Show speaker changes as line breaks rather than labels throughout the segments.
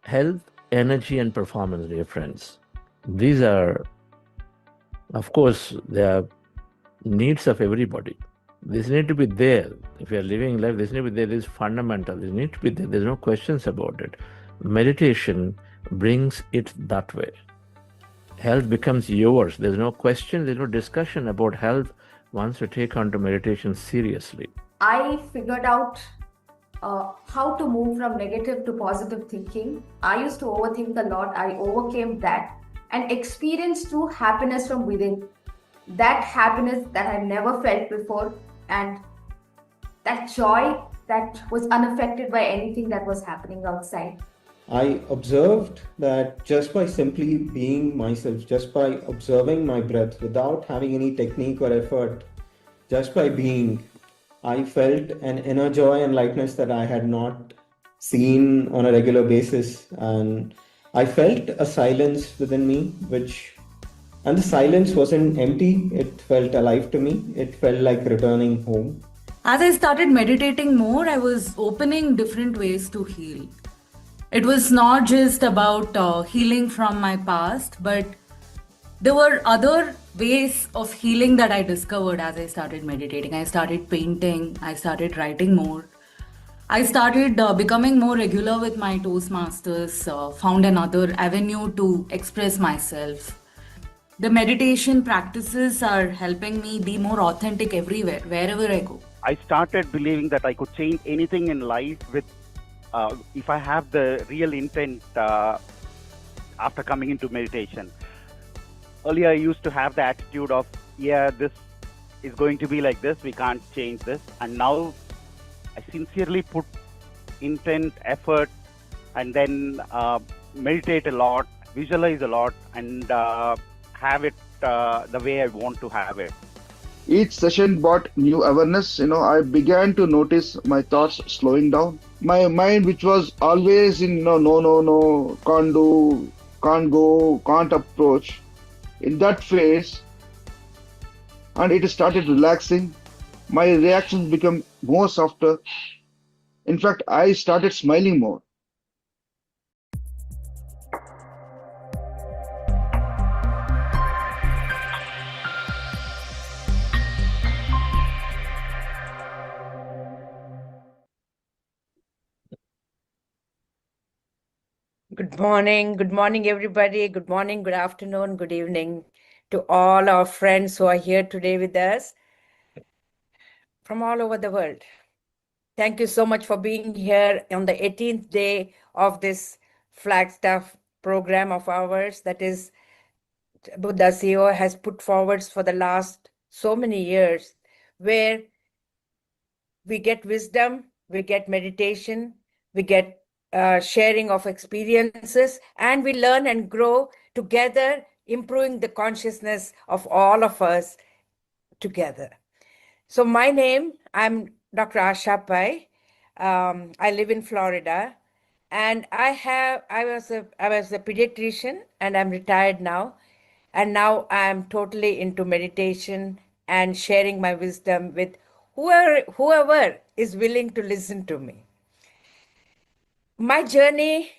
Health, energy, and performance, dear friends. These are, of course, they are needs of everybody. This need to be there. If you are living life, this need to be there. This is fundamental. This need to be there. There's no questions about it. Meditation brings it that way. Health becomes yours. There's no question, there's no discussion about health once you take on to meditation seriously.
I figured out how to move from negative to positive thinking. I used to overthink a lot. I overcame that and experienced true happiness from within. That happiness that I never felt before, and that joy that was unaffected by anything that was happening outside.
I observed that just by simply being myself, just by observing my breath without having any technique or effort, just by being, I felt an inner joy and lightness that I had not seen on a regular basis, and I felt a silence within me, and the silence wasn't empty, it felt alive to me. It felt like returning home.
As I started meditating more, I was opening different ways to heal. It was not just about healing from my past, but there were other ways of healing that I discovered as I started meditating. I started painting, I started writing more. I started becoming more regular with my Toastmasters, found another avenue to express myself. The meditation practices are helping me be more authentic everywhere, wherever I go.
I started believing that I could change anything in life with, if I have the real intent after coming into meditation. Earlier, I used to have the attitude of, yeah, this is going to be like this, we can't change this. And now I sincerely put intent, effort, and then meditate a lot, visualize a lot, and have it the way I want to have it.
Each session brought new awareness. I began to notice my thoughts slowing down. My mind, which was always in no, can't do, can't go, can't approach, in that phase, and it started relaxing. My reactions became more softer. In fact, I started smiling more.
Good morning, everybody. Good morning, good afternoon, good evening to all our friends who are here today with us from all over the world. Thank you so much for being here on the 18th day of this Flagstaff program of ours that is Buddha CEO has put forward for the last so many years, where we get wisdom, we get meditation, we get sharing of experiences, and we learn and grow together, improving the consciousness of all of us together. So my name, I'm Dr. Asha Pai. I live in Florida, and I was a pediatrician, and I'm retired now. And now I'm totally into meditation and sharing my wisdom with whoever is willing to listen to me. My journey,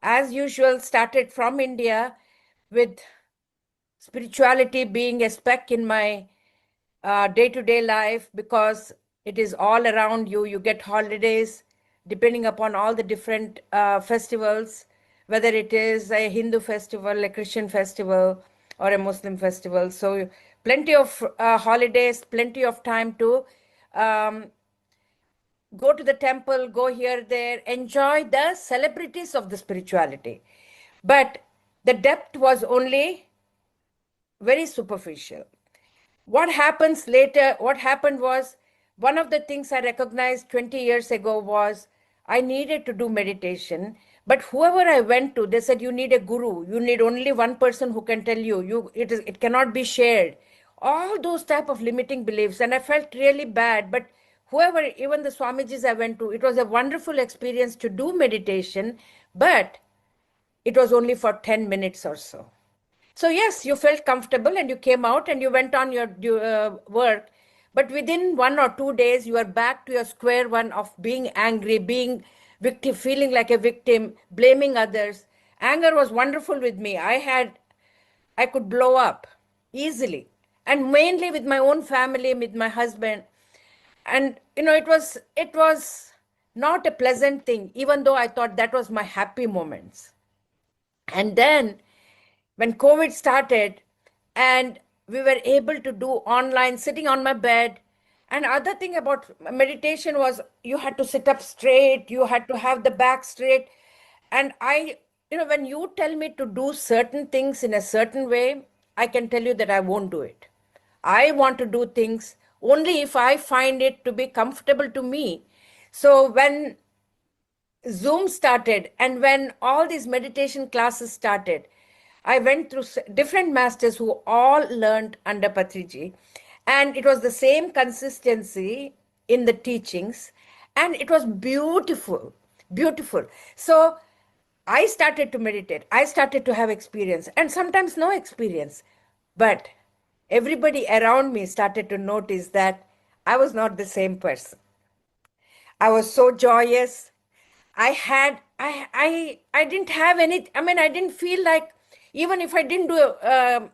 as usual, started from India, with spirituality being a speck in my day-to-day life, because it is all around you. You get holidays depending upon all the different festivals, whether it is a Hindu festival, a Christian festival, or a Muslim festival. So plenty of holidays, plenty of time to go to the temple, go here, there, enjoy the celebrities of the spirituality. But the depth was only very superficial. What happens later, what happened was, one of the things I recognized 20 years ago was I needed to do meditation. But whoever I went to, they said, you need a guru. You need only one person who can tell you. It cannot be shared. All those type of limiting beliefs. And I felt really bad. But whoever, even the Swamijis I went to, it was a wonderful experience to do meditation. But it was only for 10 minutes or so. So yes, you felt comfortable and you came out and you went on your work. But within 1 or 2 days, you are back to your square one of being angry, being victim, feeling like a victim, blaming others. Anger was wonderful with me. I could blow up easily, and mainly with my own family, with my husband. And it was not a pleasant thing, even though I thought that was my happy moments. And then when COVID started and we were able to do online, sitting on my bed. And other thing about meditation was you had to sit up straight, you had to have the back straight. And when you tell me to do certain things in a certain way, I can tell you that I won't do it. I want to do things only if I find it to be comfortable to me. So when Zoom started and when all these meditation classes started, I went through different masters who all learned under Patriji, and it was the same consistency in the teachings, and it was beautiful. Beautiful. So I started to meditate. I started to have experience, and sometimes no experience. But everybody around me started to notice that I was not the same person. I was so joyous. I didn't have any, I mean, I didn't feel like, even if I didn't do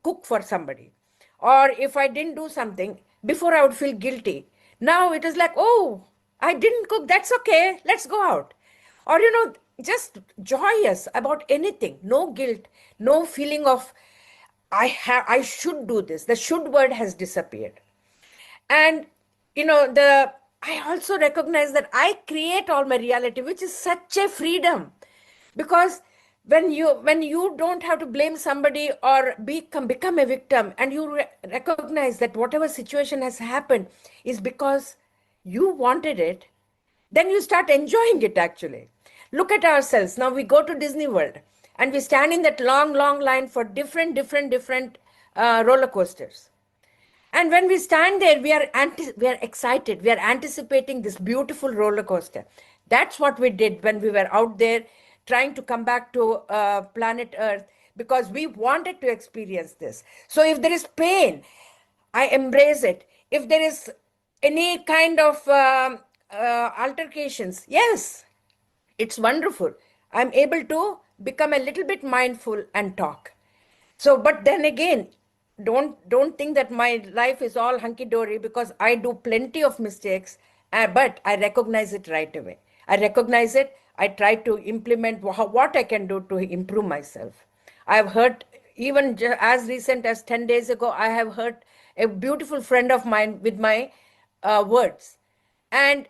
cook for somebody, or if I didn't do something, before I would feel guilty. Now it is like, oh, I didn't cook, that's okay, let's go out. Or, just joyous about anything, no guilt, no feeling of, I should do this. The should word has disappeared. And the I also recognize that I create all my reality, which is such a freedom. Because when you don't have to blame somebody or become a victim, and you recognize that whatever situation has happened is because you wanted it, then you start enjoying it. Actually, look at ourselves now. We go to Disney World and we stand in that long line for different roller coasters. And when we stand there, we are excited. We are anticipating this beautiful roller coaster. That's what we did when we were out there trying to come back to planet Earth, because we wanted to experience this. So if there is pain, I embrace it. If there is any kind of altercations, yes, it's wonderful. I'm able to become a little bit mindful and talk. So, but then again, don't think that my life is all hunky dory, because I do plenty of mistakes, but I recognize it right away. I recognize it. I try to implement what I can do to improve myself. I've heard, even as recent as 10 days ago, I have heard a beautiful friend of mine with my words. And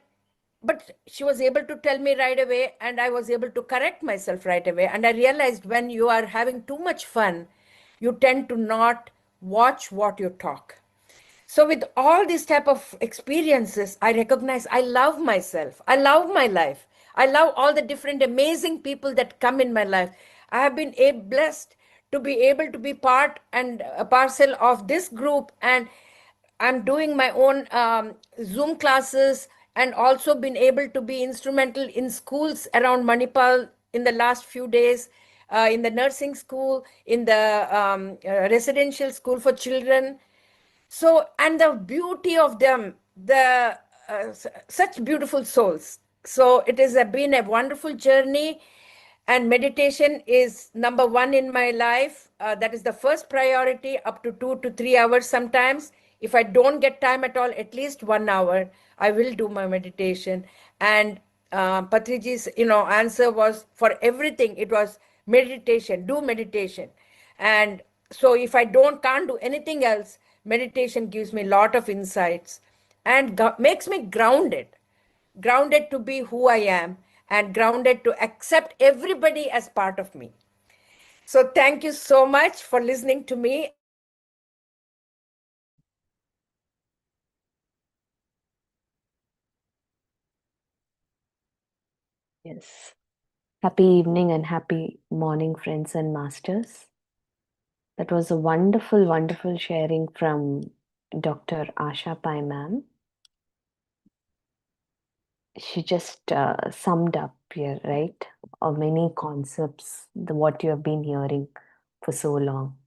but she was able to tell me right away, and I was able to correct myself right away. And I realized, when you are having too much fun, you tend to not watch what you talk. So with all these type of experiences, I recognize I love myself. I love my life. I love all the different amazing people that come in my life. I have been blessed to be able to be part and a parcel of this group, and I'm doing my own Zoom classes, and also been able to be instrumental in schools around Manipal in the last few days, in the nursing school, in the residential school for children. So, and the beauty of them, the such beautiful souls. So it has been a wonderful journey, and meditation is number one in my life. That is the first priority, up to 2 to 3 hours sometimes. If I don't get time at all, at least 1 hour, I will do my meditation. And Patriji's, answer was, for everything, it was meditation, do meditation. And so if I can't do anything else, meditation gives me a lot of insights and makes me grounded to be who I am, and grounded to accept everybody as part of me. So thank you so much for listening to me.
Yes. Happy evening and happy morning, friends and masters. That was a wonderful, wonderful sharing from Dr. Asha Pai ma'am. She just summed up here, right? Of many concepts, what you have been hearing for so long.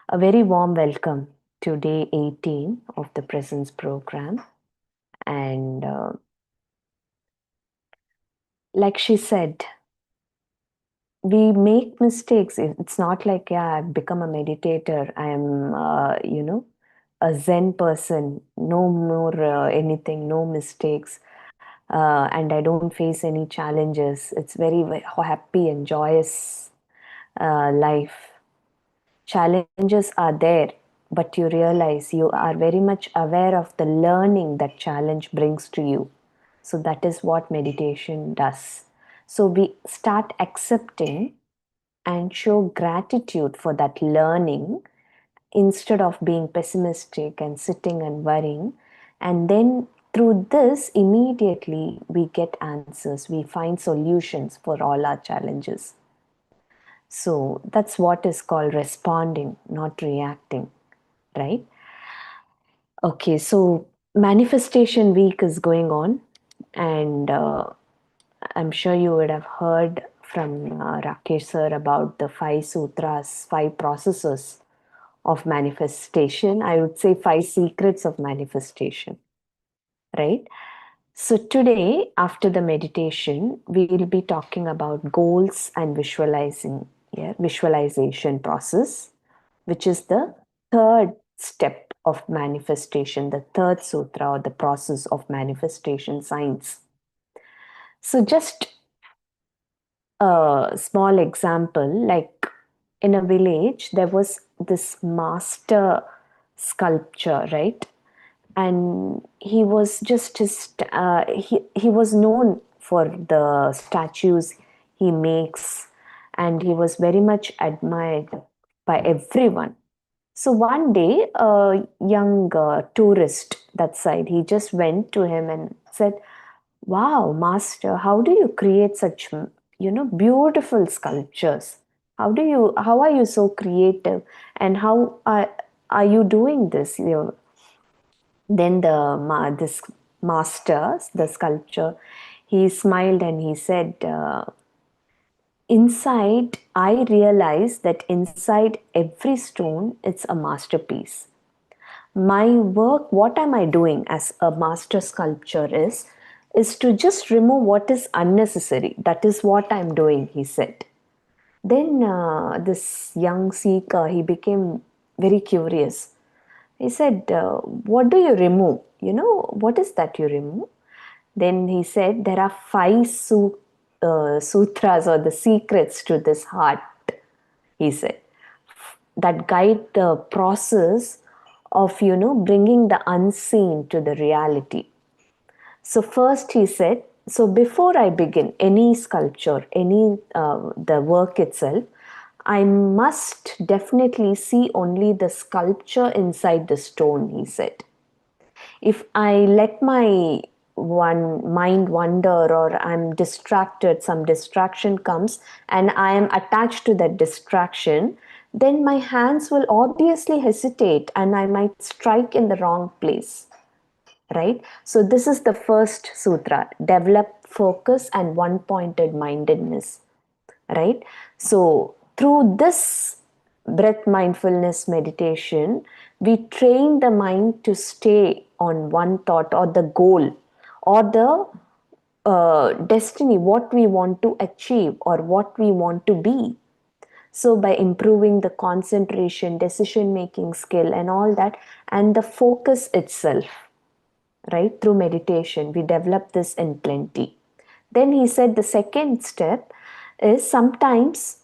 A very warm welcome to day 18 of the Presence program. And like she said, we make mistakes. It's not like, yeah, I've become a meditator. I am, a Zen person. No more anything, no mistakes. And I don't face any challenges. It's very happy and joyous life. Challenges are there, but you realize you are very much aware of the learning that challenge brings to you. So that is what meditation does. So we start accepting and show gratitude for that learning instead of being pessimistic and sitting and worrying. And then through this, immediately we get answers, we find solutions for all our challenges. So that's what is called responding, not reacting, right? Okay, so manifestation week is going on, and I'm sure you would have heard from Rakesh sir about the 5 sutras, 5 processes of manifestation. I would say 5 secrets of manifestation, right? So today, after the meditation, we will be talking about goals and visualization process, which is the third step of manifestation, the third sutra or the process of manifestation science. So just a small example, like in a village, there was this master sculpture, right? And he was he was known for the statues he makes, and he was very much admired by everyone. So one day, a young tourist that side, he just went to him and said, "Wow, master, how do you create such, beautiful sculptures? How are you so creative? And how are you doing this?" Then this master, the sculptor, he smiled and he said, "Inside, I realize that inside every stone, it's a masterpiece. My work, what am I doing as a master sculptor is to just remove what is unnecessary. That is what I'm doing," he said. Then this young seeker, he became very curious. He said, "What do you remove? What is that you remove?" Then he said, "There are 5 sutras or the secrets to this heart," he said, "that guide the process of, bringing the unseen to the reality." So first he said, so before I begin any sculpture, the work itself, I must definitely see only the sculpture inside the stone, he said. If I let my mind wander, or I'm distracted, some distraction comes and I am attached to that distraction, then my hands will obviously hesitate and I might strike in the wrong place. Right? So this is the first sutra: develop focus and one pointed mindedness. Right? So through this breath mindfulness meditation, we train the mind to stay on one thought or the goal or the destiny, what we want to achieve or what we want to be. So by improving the concentration, decision making skill and all that, and the focus itself, right, through meditation, we develop this in plenty. Then he said the second step is, sometimes,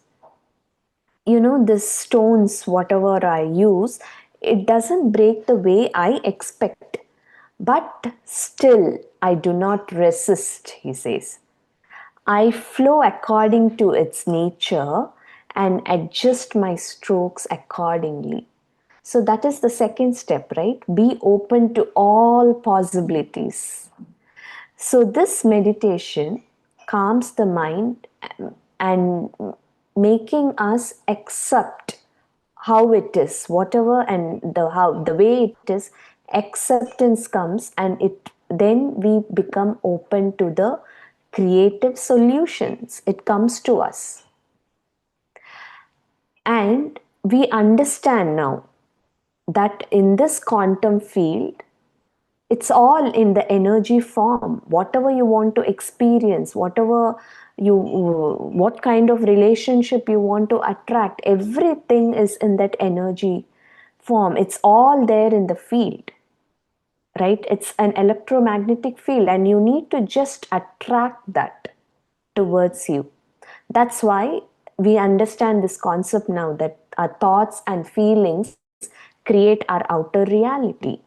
this stones, whatever I use, it doesn't break the way I expect, but still I do not resist, he says. I flow according to its nature and adjust my strokes accordingly. So that is the second step, right? Be open to all possibilities. So this meditation calms the mind and making us accept how it is, whatever, and the way it is. Acceptance comes, and then we become open to the creative solutions. It comes to us, and we understand now that in this quantum field, it's all in the energy form. Whatever you want to experience, what kind of relationship you want to attract, everything is in that energy form. It's all there in the field, right? It's an electromagnetic field, and you need to just attract that towards you. That's why we understand this concept now, that our thoughts and feelings create our outer reality.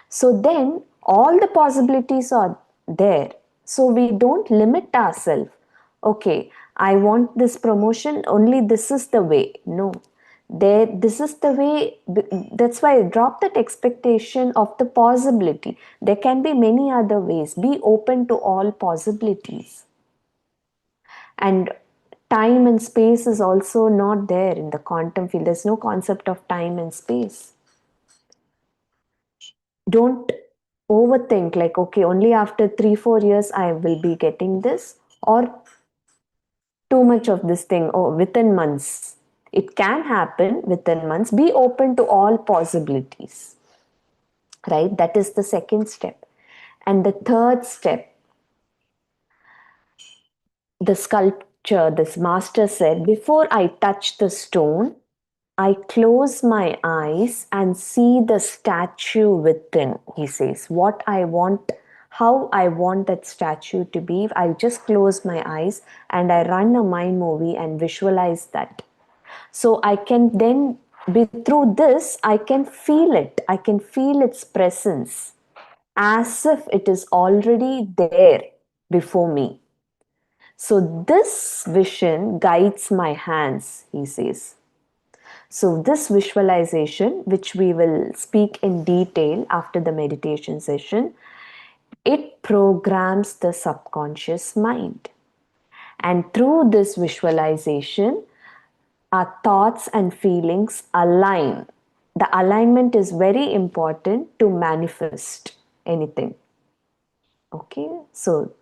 So then all the possibilities are there. So we don't limit ourselves. Okay, I want this promotion, only this is the way. No, this is the way. That's why drop that expectation of the possibility. There can be many other ways. Be open to all possibilities. And time and space is also not there in the quantum field. There's no concept of time and space. Don't overthink like, okay, only after 3-4 years I will be getting this, or too much of this thing, or within months. It can happen within months. Be open to all possibilities, right? That is the second step. And the third step, the sculpture, this master said, before I touch the stone, I close my eyes and see the statue within, he says. What I want, how I want that statue to be, I just close my eyes and I run a mind movie and visualize that. So I can then be through this, I can feel it. I can feel its presence as if it is already there before me. So this vision guides my hands, he says. So this visualization, which we will speak in detail after the meditation session, it programs the subconscious mind. And through this visualization, our thoughts and feelings align. The alignment is very important to manifest anything. Okay, so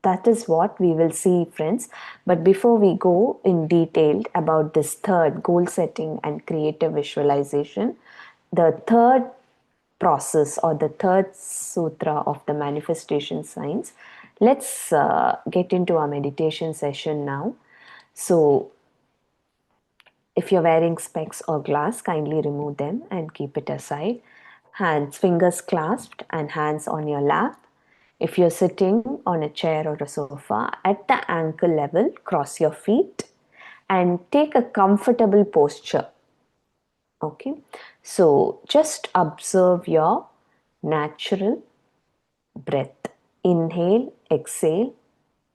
that is what we will see, friends. But before we go in detail about this third goal setting and creative visualization, the third process or the third sutra of the manifestation science, let's get into our meditation session now. So if you're wearing specs or glass, kindly remove them and keep it aside. Hands, fingers clasped and hands on your lap. If you're sitting on a chair or a sofa, at the ankle level, cross your feet and take a comfortable posture. Okay, so just observe your natural breath. Inhale, exhale,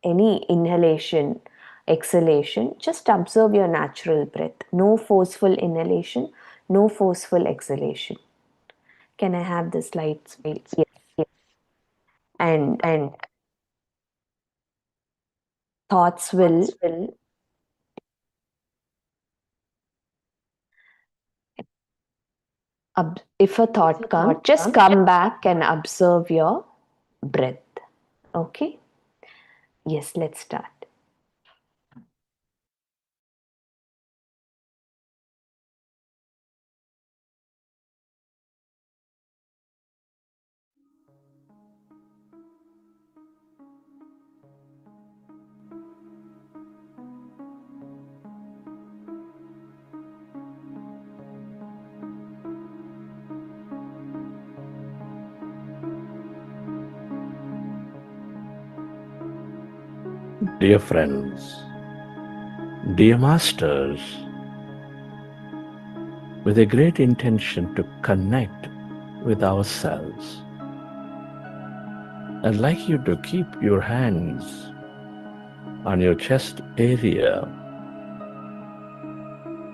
any inhalation, exhalation, just observe your natural breath. No forceful inhalation, no forceful exhalation. Can I have the slides? Yes, yes. And thoughts will if a thought comes, just come back and observe your breath. Okay? Yes, let's start.
Dear friends, dear masters, with a great intention to connect with ourselves, I'd like you to keep your hands on your chest area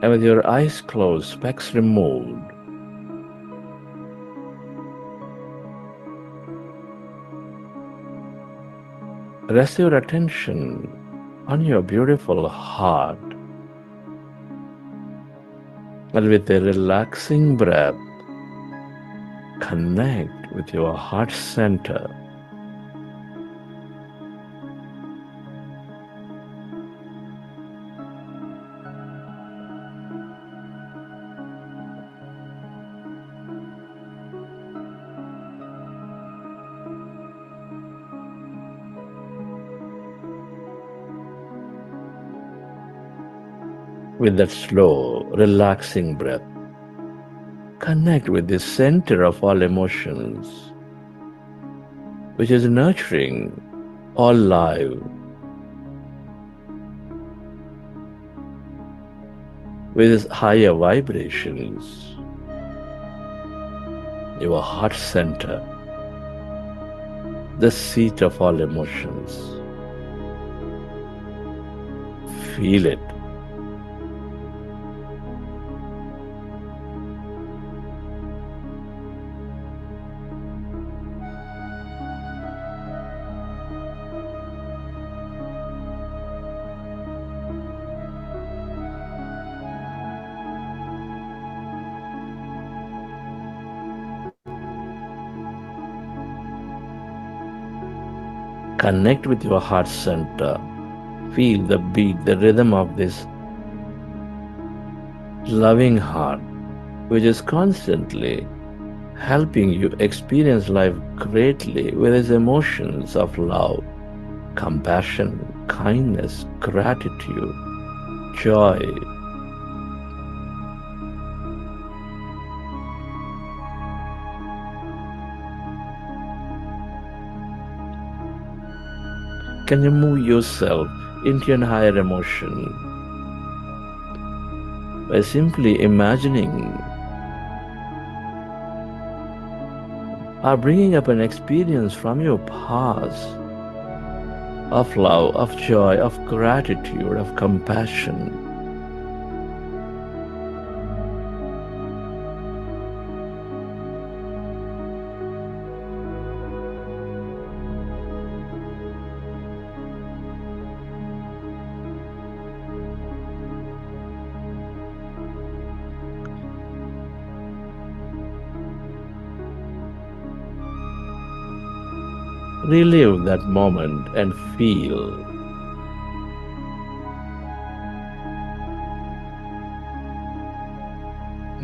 and with your eyes closed, specs removed, rest your attention on your beautiful heart, and with a relaxing breath, connect with your heart center. With that slow, relaxing breath, connect with the center of all emotions, which is nurturing all life. With its higher vibrations, your heart center, the seat of all emotions. Feel it. Connect with your heart center. Feel the beat, the rhythm of this loving heart, which is constantly helping you experience life greatly with its emotions of love, compassion, kindness, gratitude, joy. Can you move yourself into an higher emotion by simply imagining or bringing up an experience from your past of love, of joy, of gratitude, of compassion? Relive that moment and feel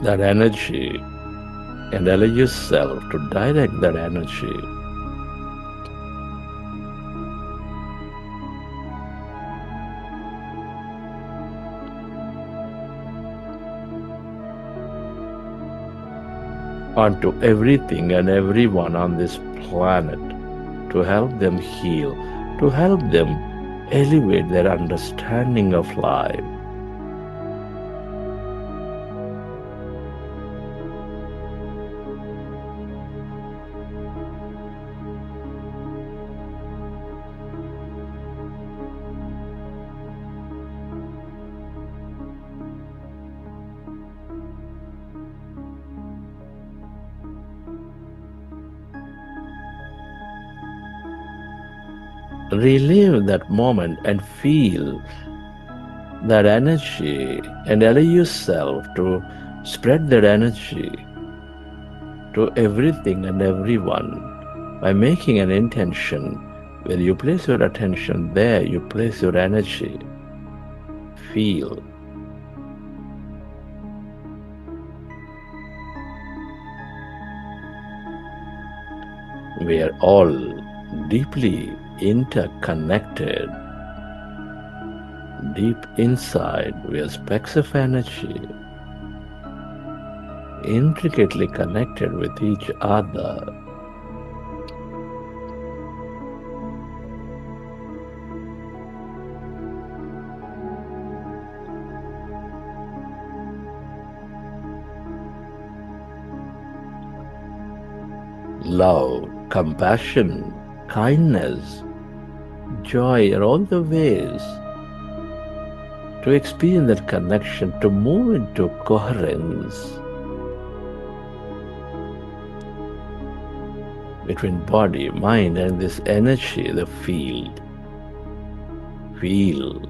that energy and allow yourself to direct that energy onto everything and everyone on this planet to help them heal, to help them elevate their understanding of life. Relive that moment and feel that energy and allow yourself to spread that energy to everything and everyone by making an intention. Where you place your attention, there you place your energy. Feel. We are all deeply interconnected. Deep inside, we are specks of energy, intricately connected with each other. Love, compassion, kindness, joy are all the ways to experience that connection, to move into coherence between body, mind, and this energy, the field. Feel.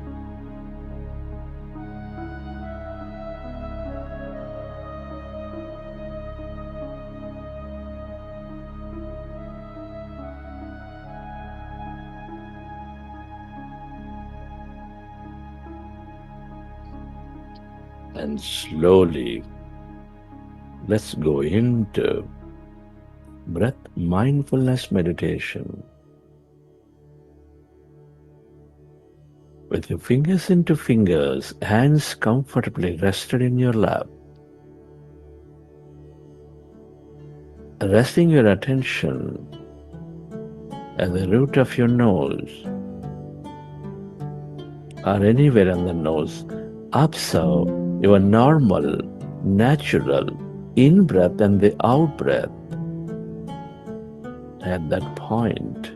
And slowly, let's go into breath mindfulness meditation. With your fingers into fingers, hands comfortably rested in your lap. Resting your attention at the root of your nose or anywhere on the nose. Observe your normal, natural in-breath and the out-breath at that point.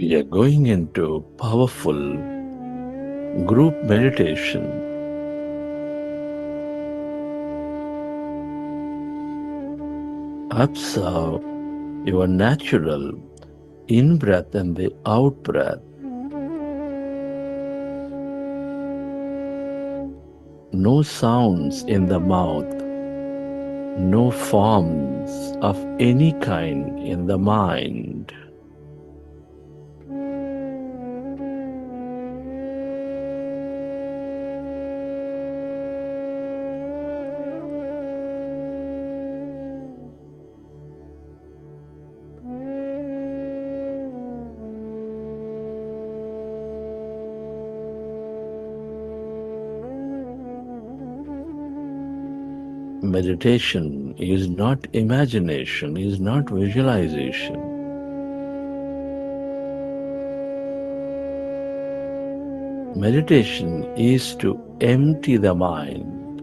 We are going into powerful group meditation. Observe your natural in-breath and the out-breath. No sounds in the mouth, no forms of any kind in the mind. Meditation is not imagination, is not visualization. Meditation is to empty the mind.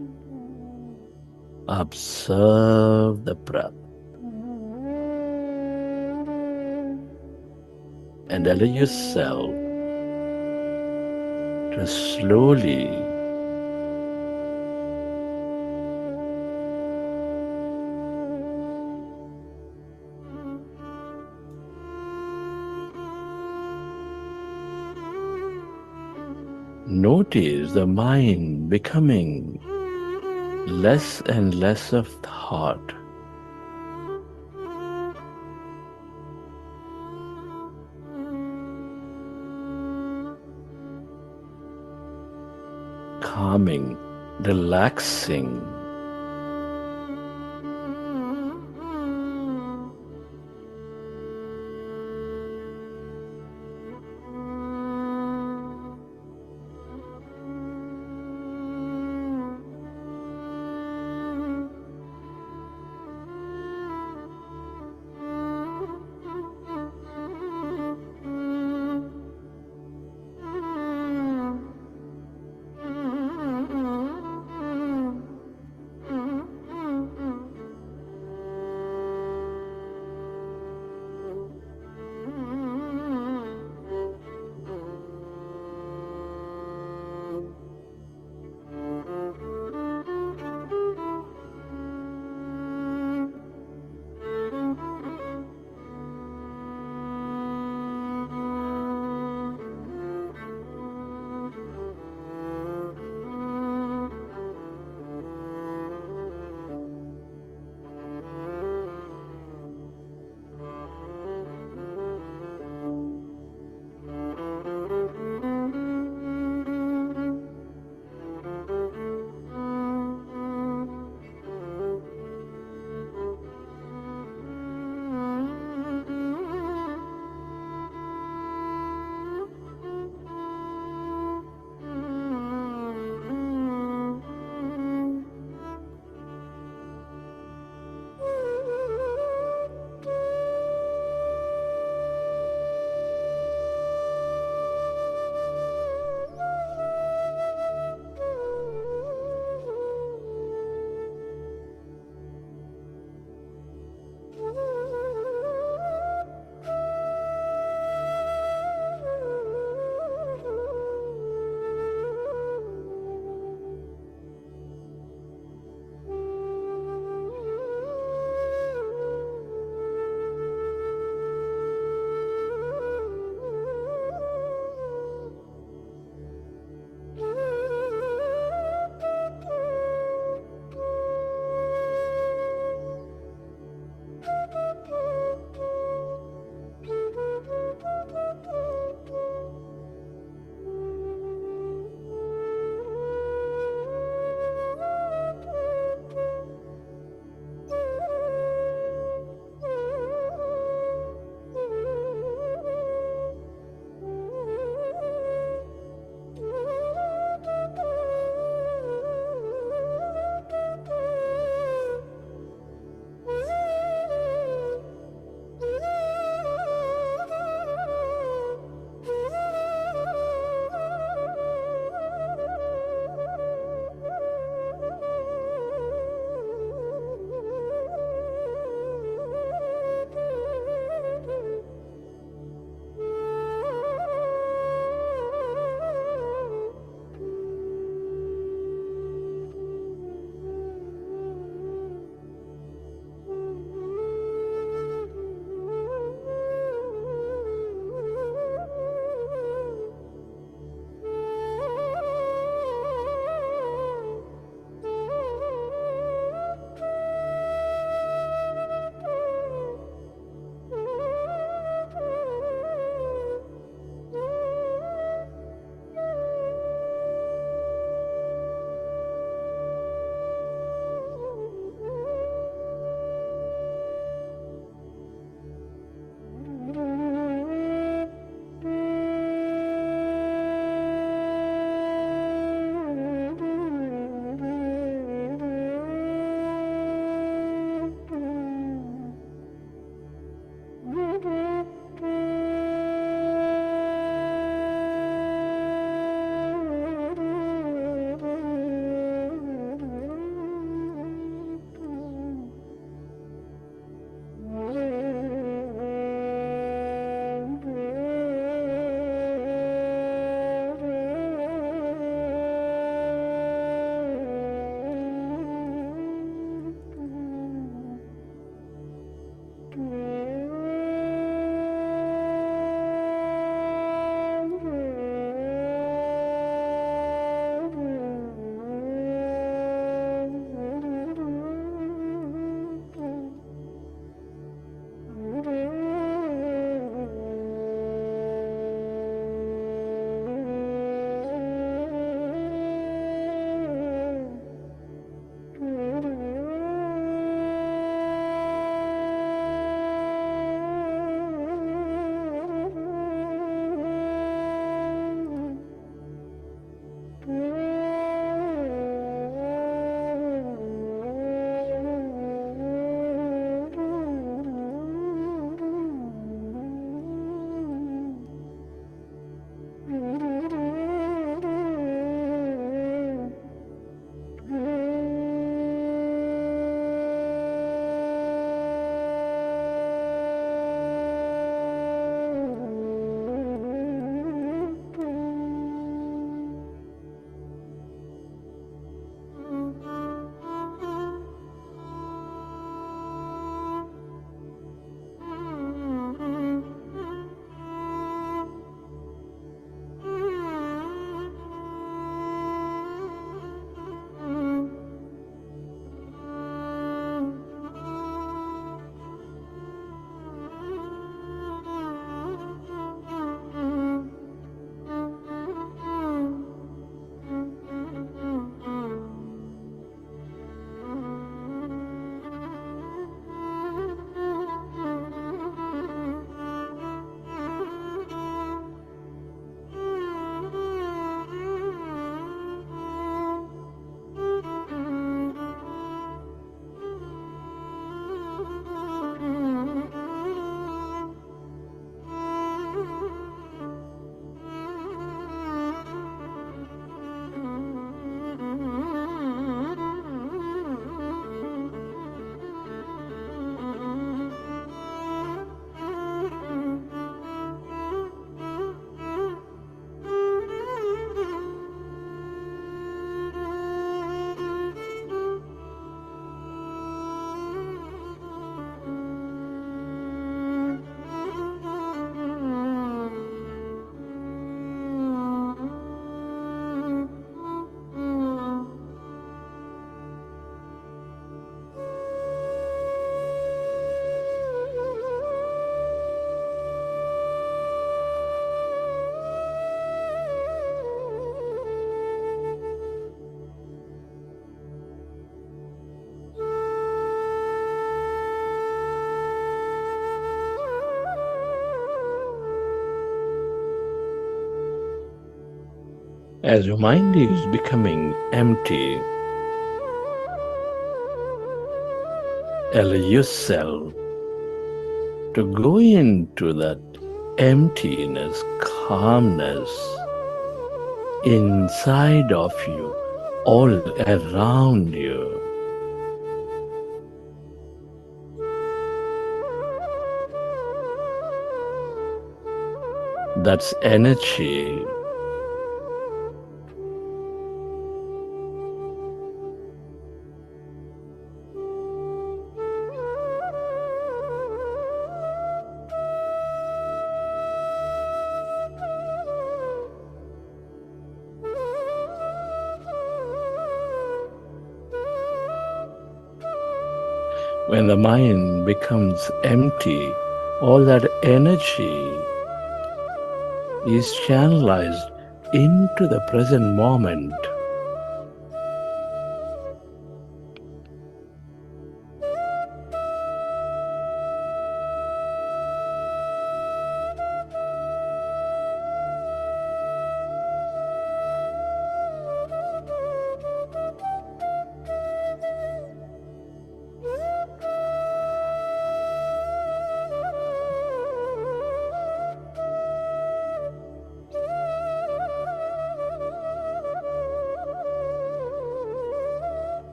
Observe the breath and allow yourself to slowly notice the mind becoming less and less of thought. Calming, relaxing. As your mind is becoming empty, allow yourself to go into that emptiness, calmness inside of you, all around you. That's energy. When the mind becomes empty, all that energy is channelized into the present moment.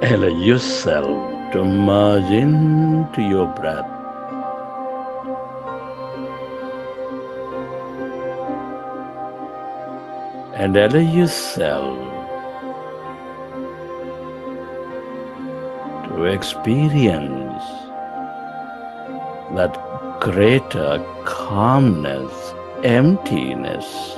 Allow yourself to merge into your breath. And allow yourself to experience that greater calmness, emptiness.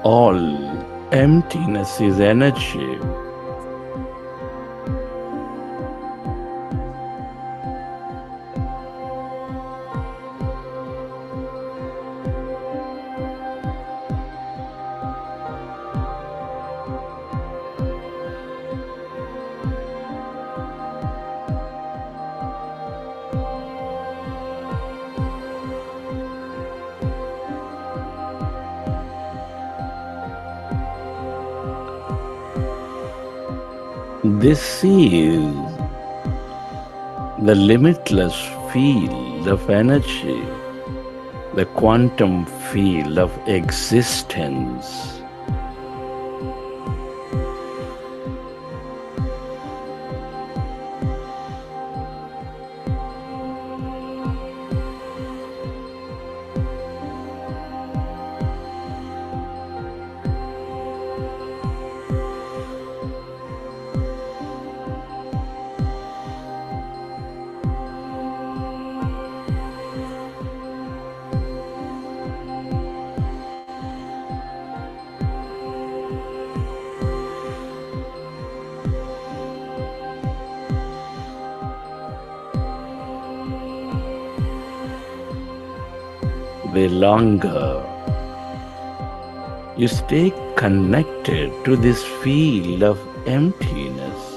All emptiness is energy. This is the limitless field of energy, the quantum field of existence. The longer you stay connected to this field of emptiness,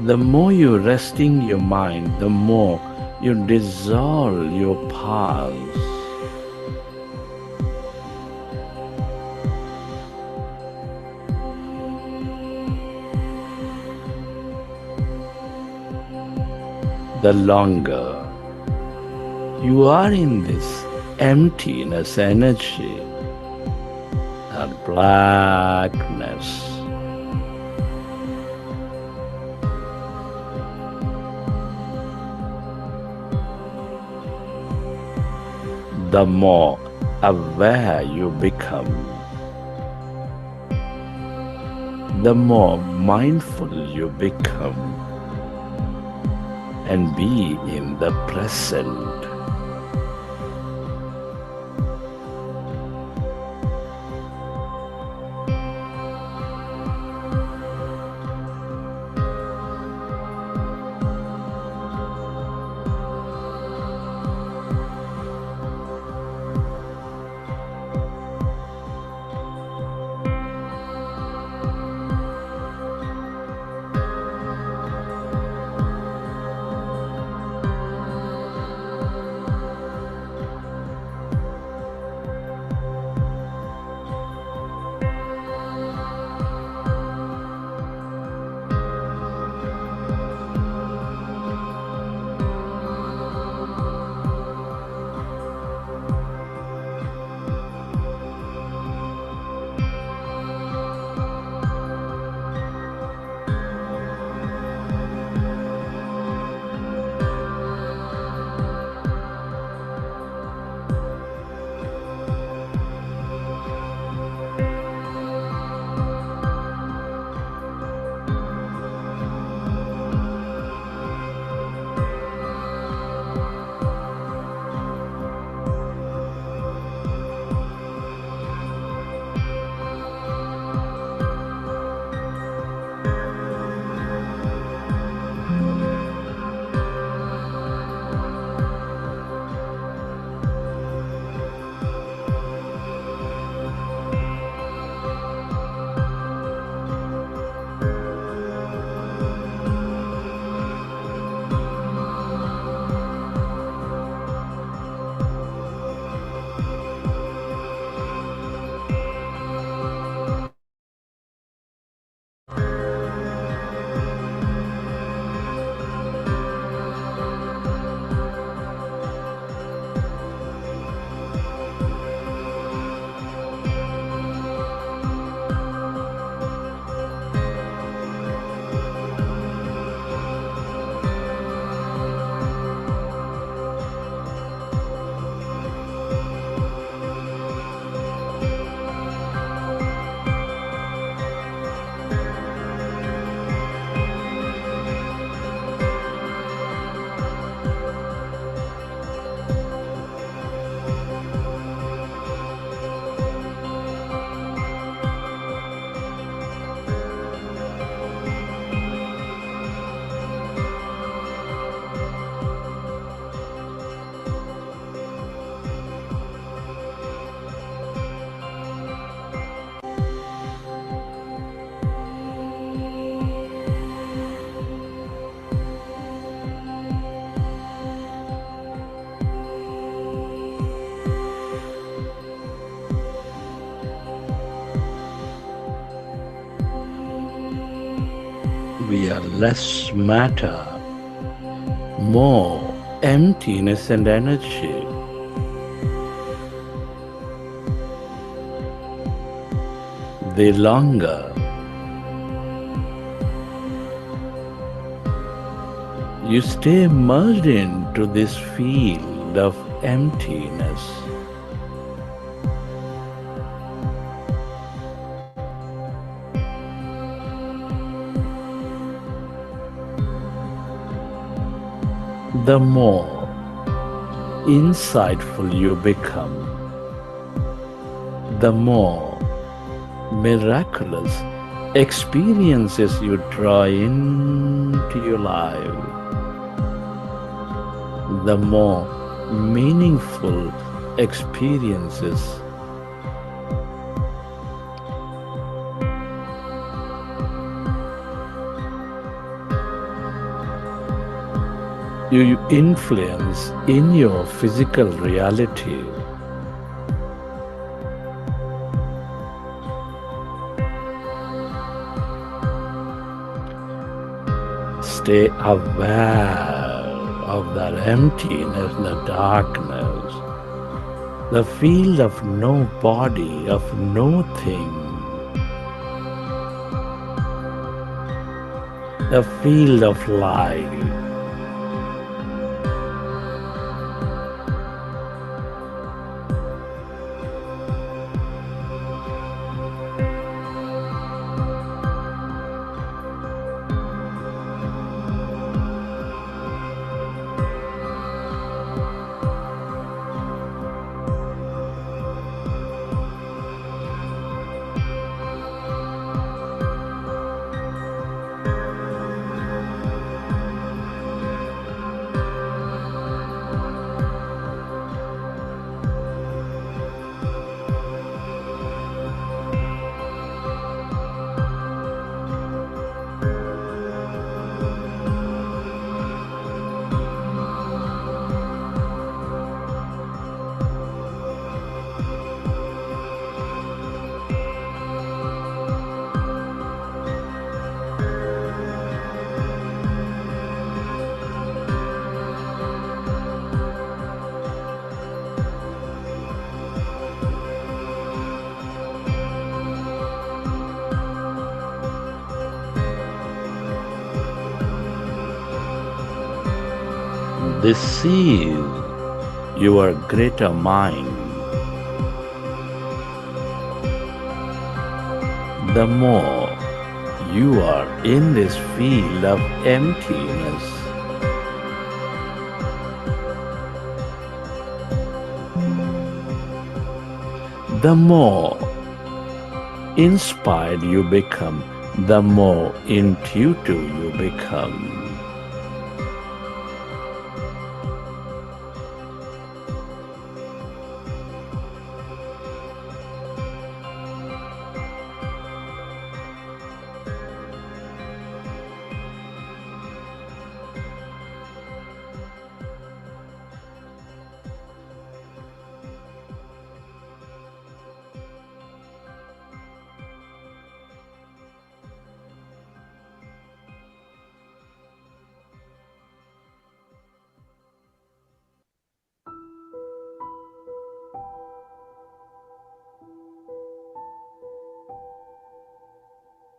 the more you resting your mind, the more you dissolve your past. The longer you are in this emptiness energy, that blackness, the more aware you become, the more mindful you become, and be in the present. be a less matter, more emptiness and energy. The longer you stay merged into this field of emptiness, the more insightful you become, the more miraculous experiences you draw into your life, the more meaningful experiences you influence in your physical reality. Stay aware of that emptiness, the darkness, the field of no body, of no thing, the field of light. This sees your greater mind. The more you are in this field of emptiness, the more inspired you become, the more intuitive you become.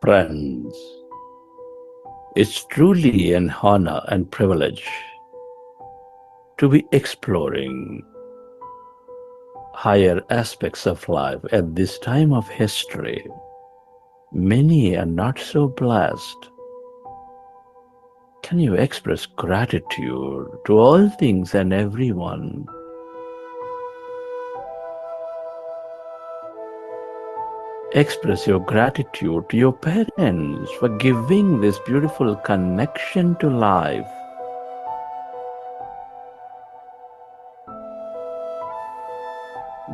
Friends, it's truly an honor and privilege to be exploring higher aspects of life at this time of history. Many are not so blessed. Can you express gratitude to all things and everyone? Express your gratitude to your parents for giving this beautiful connection to life.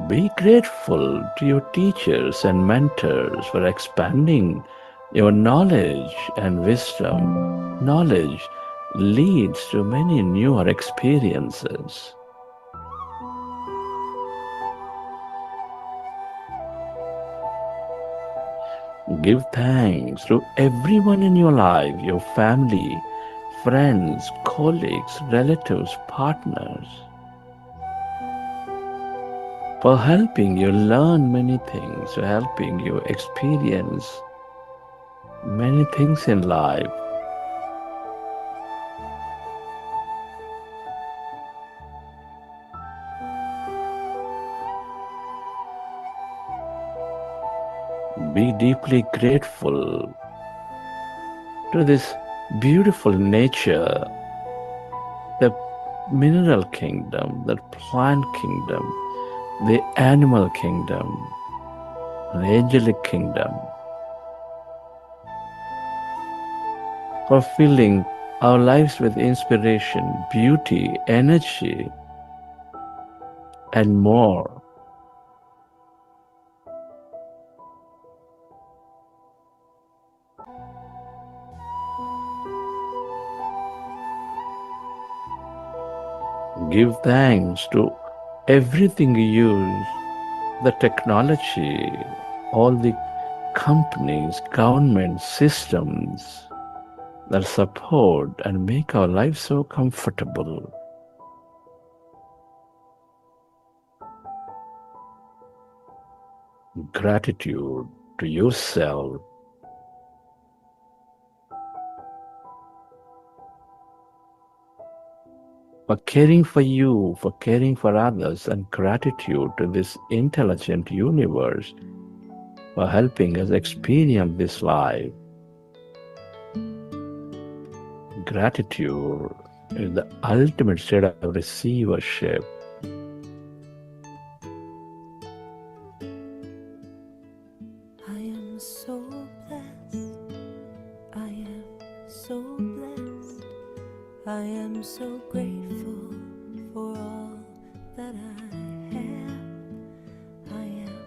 Be grateful to your teachers and mentors for expanding your knowledge and wisdom. Knowledge leads to many newer experiences. Give thanks to everyone in your life, your family, friends, colleagues, relatives, partners, for helping you learn many things, for helping you experience many things in life. Be deeply grateful to this beautiful nature, the mineral kingdom, the plant kingdom, the animal kingdom, the angelic kingdom, for filling our lives with inspiration, beauty, energy, and more. Give thanks to everything you use, the technology, all the companies, government systems that support and make our life so comfortable. Gratitude to yourself for caring for you, for caring for others, and gratitude to this intelligent universe for helping us experience this life. Gratitude is the ultimate state of receivership.
I am so blessed. I am so blessed. I am so grateful for all that I have. I am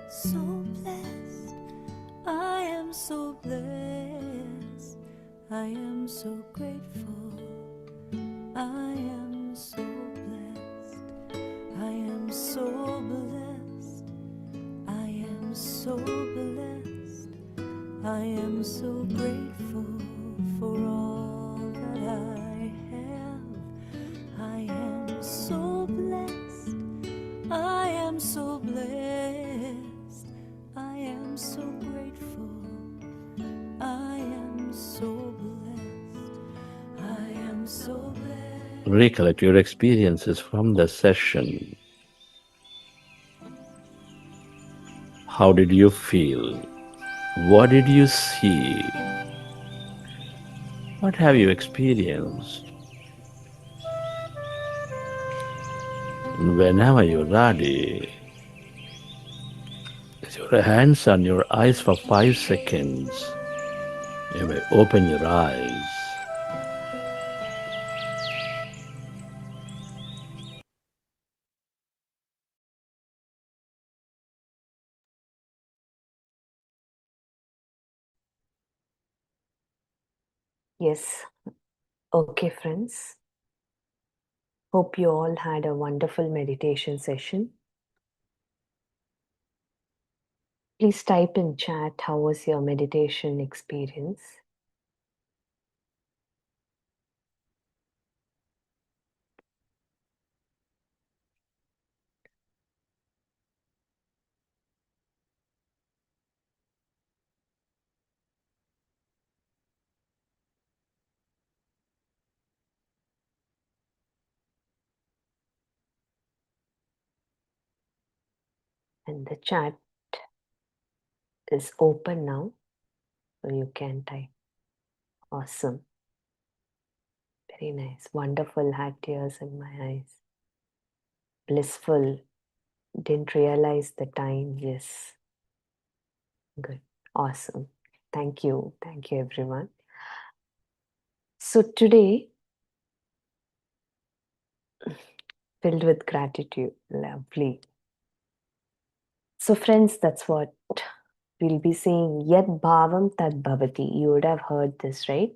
so blessed. I am so blessed. I am so grateful. I am so blessed. I am so blessed. I am so blessed. I am so grateful for all that I have. I am so blessed. I am so blessed. I am so grateful. I am so blessed. I am so blessed.
Recollect your experiences from the session. How did you feel? What did you see? What have you experienced? And whenever you're ready, with your hands on your eyes for 5 seconds, you may open your eyes.
Yes. Okay, friends. Hope you all had a wonderful meditation session. Please type in chat how was your meditation experience. And the chat is open now, so you can type. Awesome. Very nice. Wonderful. Had tears in my eyes. Blissful. Didn't realize the time. Yes. Good. Awesome. Thank you. Thank you, everyone. So today, filled with gratitude. Lovely. So friends, that's what we'll be saying. Yat bhavam tad bhavati. You would have heard this, right?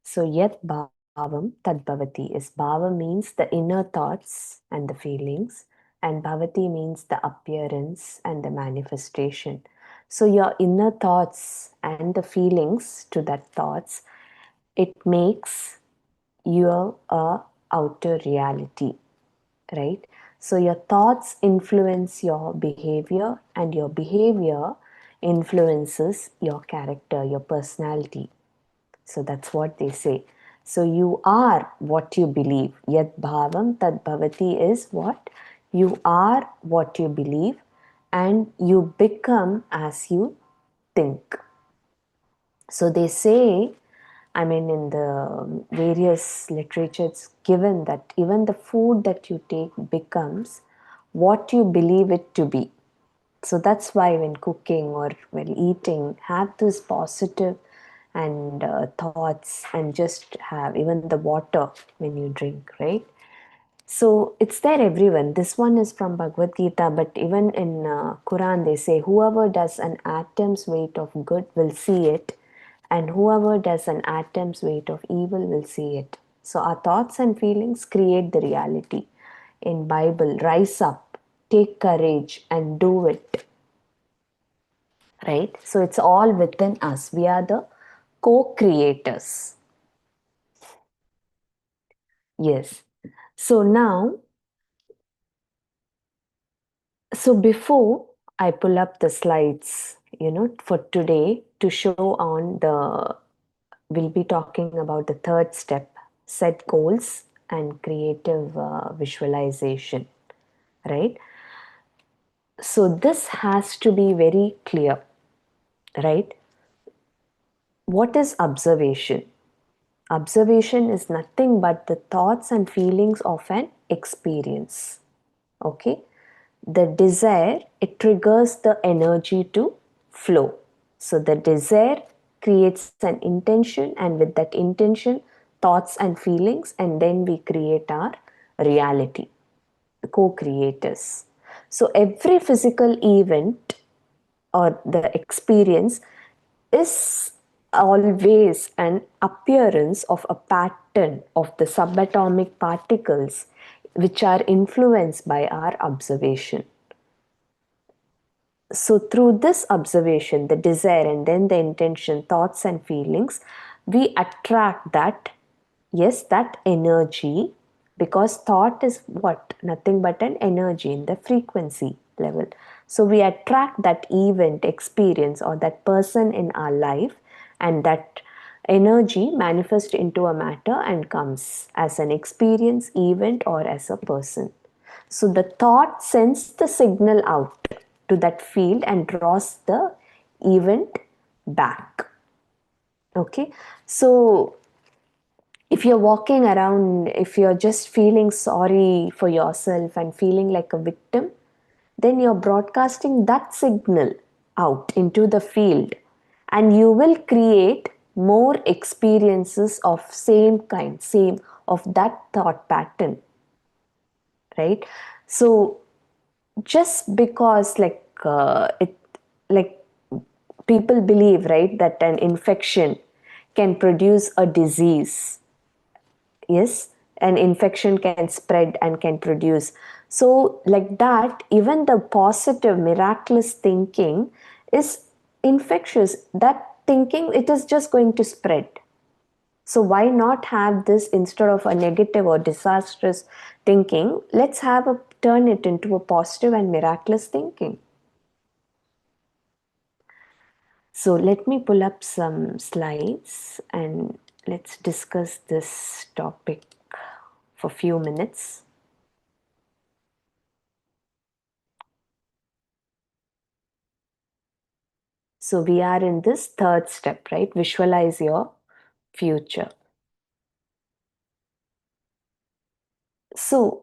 So yat bhavam tad bhavati is bhava means the inner thoughts and the feelings, and bhavati means the appearance and the manifestation. So your inner thoughts and the feelings to that thoughts, it makes your outer reality, right? So your thoughts influence your behavior, and your behavior influences your character, your personality. So that's what they say. So you are what you believe. Yat bhavam tad bhavati is what? You are what you believe, and you become as you think. So they say, I mean, in the various literature, it's given that even the food that you take becomes what you believe it to be. So that's why when cooking or when eating, have this positive and thoughts, and just have even the water when you drink, right? So it's there everyone. This one is from Bhagavad Gita, but even in Quran they say whoever does an atom's weight of good will see it, and whoever does an atom's weight of evil will see it. So our thoughts and feelings create the reality. In Bible, rise up, take courage, and do it. Right? So it's all within us. We are the co-creators. Yes. So now, so before I pull up the slides, for today to show on we'll be talking about the third step, set goals and creative visualization, right? So this has to be very clear, right? What is observation? Observation is nothing but the thoughts and feelings of an experience. Okay? The desire, it triggers the energy to flow. So the desire creates an intention, and with that intention, thoughts and feelings, and then we create our reality, the co-creators. So every physical event or the experience is always an appearance of a pattern of the subatomic particles which are influenced by our observation. So through this observation, the desire and then the intention, thoughts and feelings, we attract that, yes, that energy, because thought is what? Nothing but an energy in the frequency level. So we attract that event, experience, or that person in our life, and that energy manifests into a matter and comes as an experience, event, or as a person. So the thought sends the signal out to that field and draws the event back. Okay, so if you're walking around, if you're just feeling sorry for yourself and feeling like a victim, then you're broadcasting that signal out into the field, and you will create more experiences of same kind, same of that thought pattern, right? So just because like people believe, right, that an infection can produce a disease. Yes, an infection can spread and can produce. So like that, even the positive miraculous thinking is infectious. That thinking, it is just going to spread. So why not have this instead of a negative or disastrous thinking? Let's turn it into a positive and miraculous thinking. So let me pull up some slides and let's discuss this topic for a few minutes. So we are in this third step, right? Visualize your future. So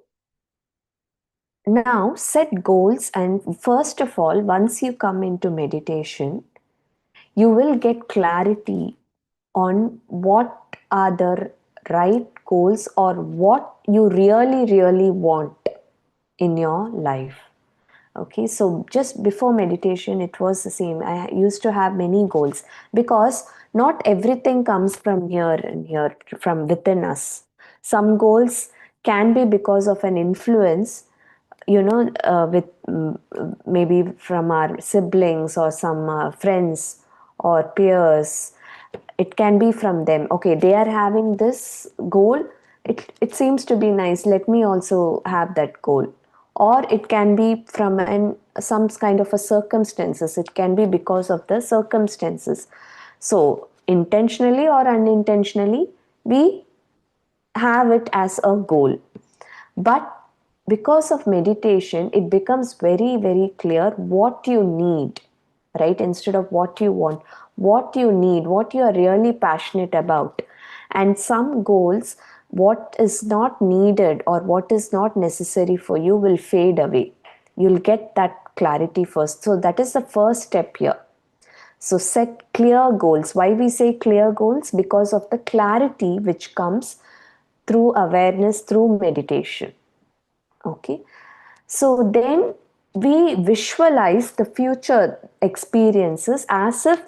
now set goals, and first of all, once you come into meditation, you will get clarity on what are the right goals or what you really, really want in your life. Okay, so just before meditation, it was the same. I used to have many goals because not everything comes from here and here, from within us. Some goals can be because of an influence with maybe from our siblings or some friends or peers. It can be from them. Okay, they are having this goal. It seems to be nice. Let me also have that goal. Or it can be from some kind of a circumstances. It can be because of the circumstances. So intentionally or unintentionally, we have it as a goal. But because of meditation, it becomes very, very clear what you need, right? Instead of what you want, what you need, what you are really passionate about. And some goals, what is not needed or what is not necessary for you will fade away. You'll get that clarity first. So, that is the first step here. So, set clear goals. Why we say clear goals? Because of the clarity which comes through awareness, through meditation. Okay, so then we visualize the future experiences as if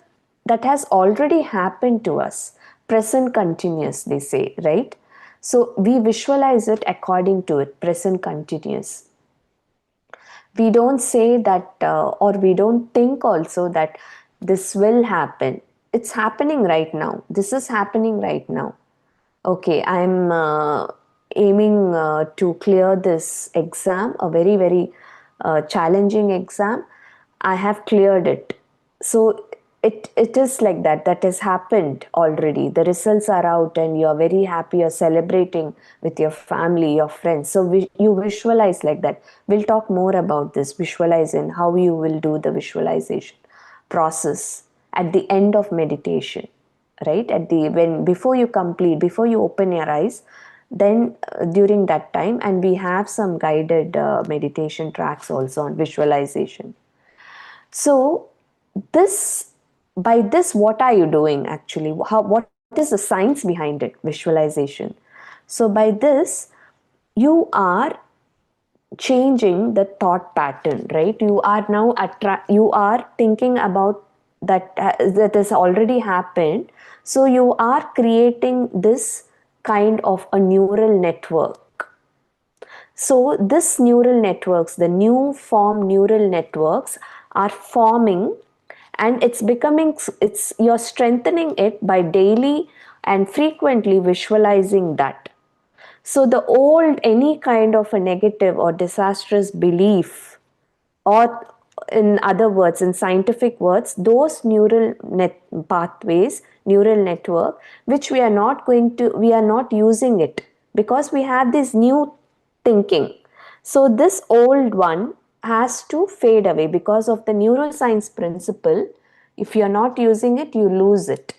that has already happened to us. Present continuous, they say, right? So we visualize it according to it, present continuous. We don't say that, or we don't think also that this will happen. It's happening right now. This is happening right now. Okay, I'm aiming to clear this exam, a very, very challenging exam. I have cleared it. So it is like that. That has happened already. The results are out and you're very happy. You're celebrating with your family, your friends. So you visualize like that. We'll talk more about this, visualizing, how you will do the visualization process at the end of meditation, right? Before you complete, before you open your eyes, then during that time, and we have some guided meditation tracks also on visualization. So this by this, what are you doing actually? What is the science behind it? Visualization. So by this, you are changing the thought pattern, right? You are now you are thinking about that has already happened. So you are creating this kind of a neural network. So this neural networks, the new form neural networks are forming, and you're strengthening it by daily and frequently visualizing that. So any kind of a negative or disastrous belief, or in other words, in scientific words, those neural network, which we are not using it because we have this new thinking. So this old one has to fade away because of the neuroscience principle. If you are not using it, you lose it,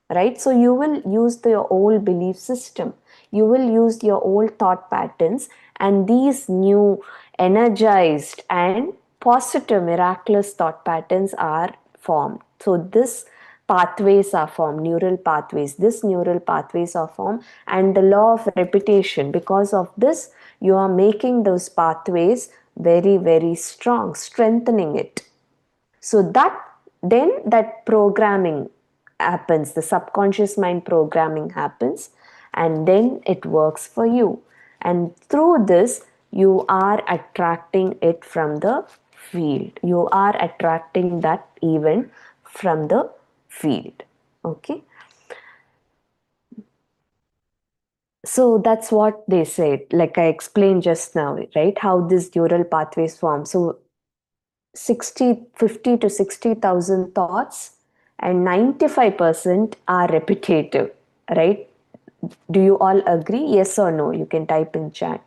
right? So you will use your old belief system, you will use your old thought patterns, and these new energized and positive miraculous thought patterns are formed. So this pathways are formed, neural pathways. This neural pathways are formed, and the law of repetition, because of this, you are making those pathways very, very strong, strengthening it. So that programming happens, the subconscious mind programming happens, and then it works for you. And through this, you are attracting it from the field. You are attracting that event from the field. Okay. So that's what they said, like I explained just now, right? How these neural pathways form. So 50 to 60,000 thoughts, and 95% are repetitive, right? Do you all agree? Yes or no? You can type in chat.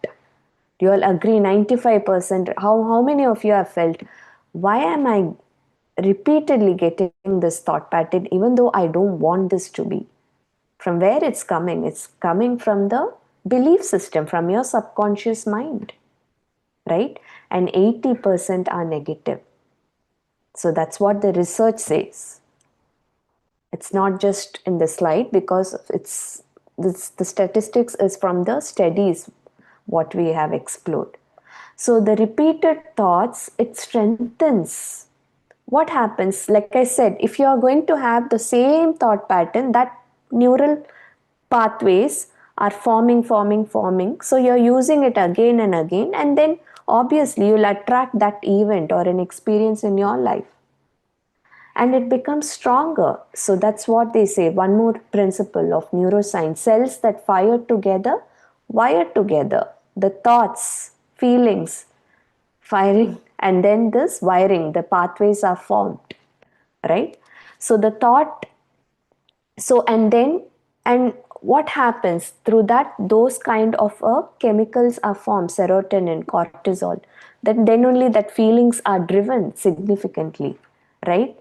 Do you all agree? 95%. How many of you have felt, why am I repeatedly getting this thought pattern even though I don't want this to be? From where it's coming? It's coming from the belief system, from your subconscious mind, right? And 80% are negative. So that's what the research says. It's not just in the slide, because the statistics is from the studies what we have explored. So the repeated thoughts, it strengthens. What happens? Like I said, if you are going to have the same thought pattern, that neural pathways are forming. So you're using it again and again, and then obviously you'll attract that event or an experience in your life. And it becomes stronger. So that's what they say. One more principle of neuroscience: cells that fire together, wire together. The thoughts, feelings, firing, and then this wiring, the pathways are formed, right? So the thought, and what happens through that, those kind of chemicals are formed, serotonin, cortisol, that then only that feelings are driven significantly, right?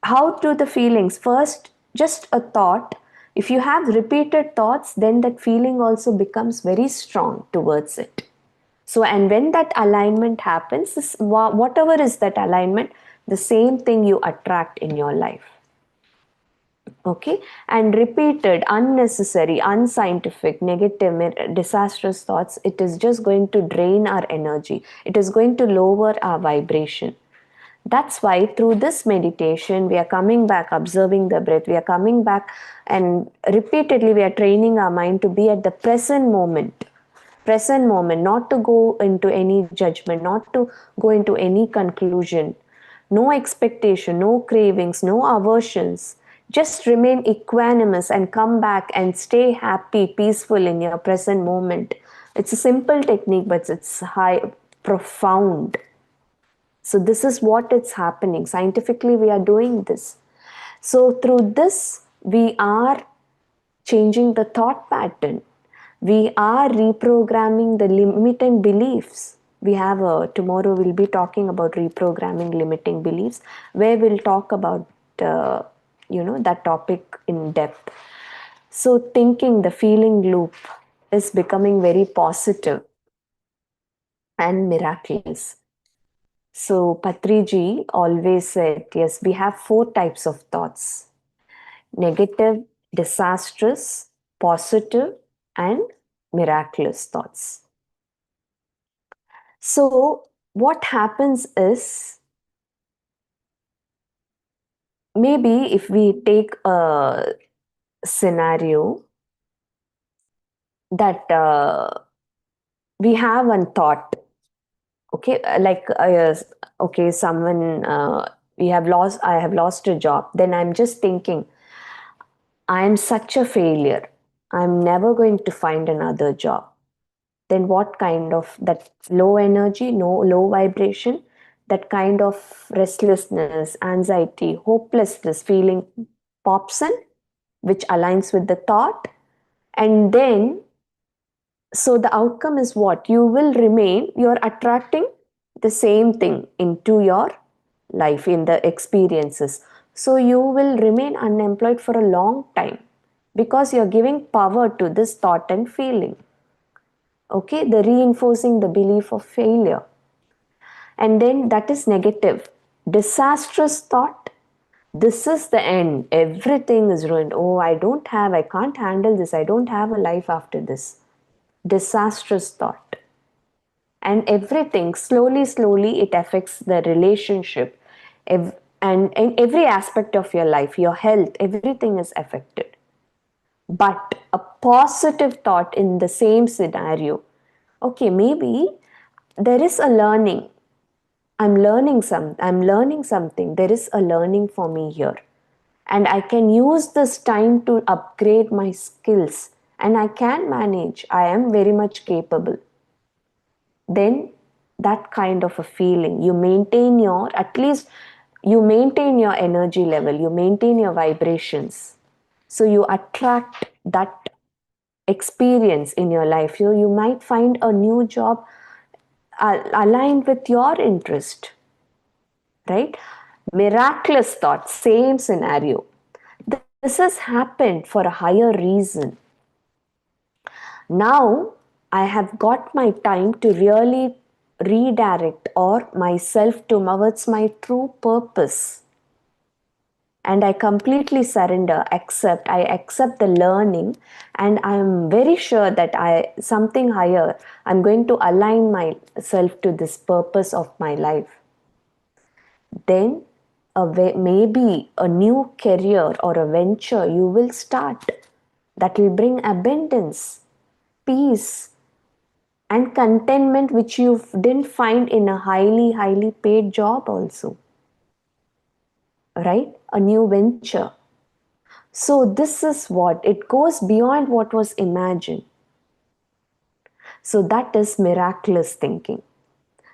How do the feelings? First, just a thought. If you have repeated thoughts, then that feeling also becomes very strong towards it. So, and when that alignment happens, whatever is that alignment, the same thing you attract in your life. Okay, and repeated, unnecessary, unscientific, negative, disastrous thoughts, it is just going to drain our energy. It is going to lower our vibration. That's why through this meditation, we are coming back, observing the breath. We are coming back and repeatedly we are training our mind to be at the present moment. Present moment, not to go into any judgment, not to go into any conclusion. No expectation, no cravings, no aversions. Just remain equanimous and come back and stay happy, peaceful in your present moment. It's a simple technique, but it's high, profound. So this is what is happening. Scientifically, we are doing this. So through this, we are changing the thought pattern. We are reprogramming the limiting beliefs. We have tomorrow we'll be talking about reprogramming limiting beliefs, where we'll talk about that topic in depth. So thinking, the feeling loop is becoming very positive and miraculous. So Patriji always said, yes, we have 4 types of thoughts: negative, disastrous, positive, and miraculous thoughts. So what happens is, maybe if we take a scenario that we have one thought, okay, okay, someone, I have lost a job, then I'm just thinking, I'm such a failure, I'm never going to find another job. Then what kind of that low energy, no low vibration, that kind of restlessness, anxiety, hopelessness feeling pops in, which aligns with the thought. And then, so the outcome is what? You're attracting the same thing into your life, in the experiences. So you will remain unemployed for a long time because you're giving power to this thought and feeling. Okay, the reinforcing the belief of failure. And then that is negative. Disastrous thought. This is the end. Everything is ruined. Oh, I can't handle this. I don't have a life after this. Disastrous thought. And everything, slowly, it affects the relationship. And in every aspect of your life, your health, everything is affected. But a positive thought in the same scenario, okay, maybe there is a learning. I'm learning something. There is a learning for me here. And I can use this time to upgrade my skills. And I can manage. I am very much capable. Then that kind of a feeling, at least you maintain your energy level, you maintain your vibrations. So you attract that experience in your life. You might find a new job aligned with your interest, right? Miraculous thought, same scenario. This has happened for a higher reason. Now I have got my time to really redirect or myself towards my true purpose. And I completely surrender, I accept the learning, and I am very sure that something higher, I'm going to align myself to this purpose of my life. Then maybe a new career or a venture you will start that will bring abundance, peace, and contentment which you didn't find in a highly paid job also, right? A new venture. So this is what it goes beyond what was imagined. So that is miraculous thinking.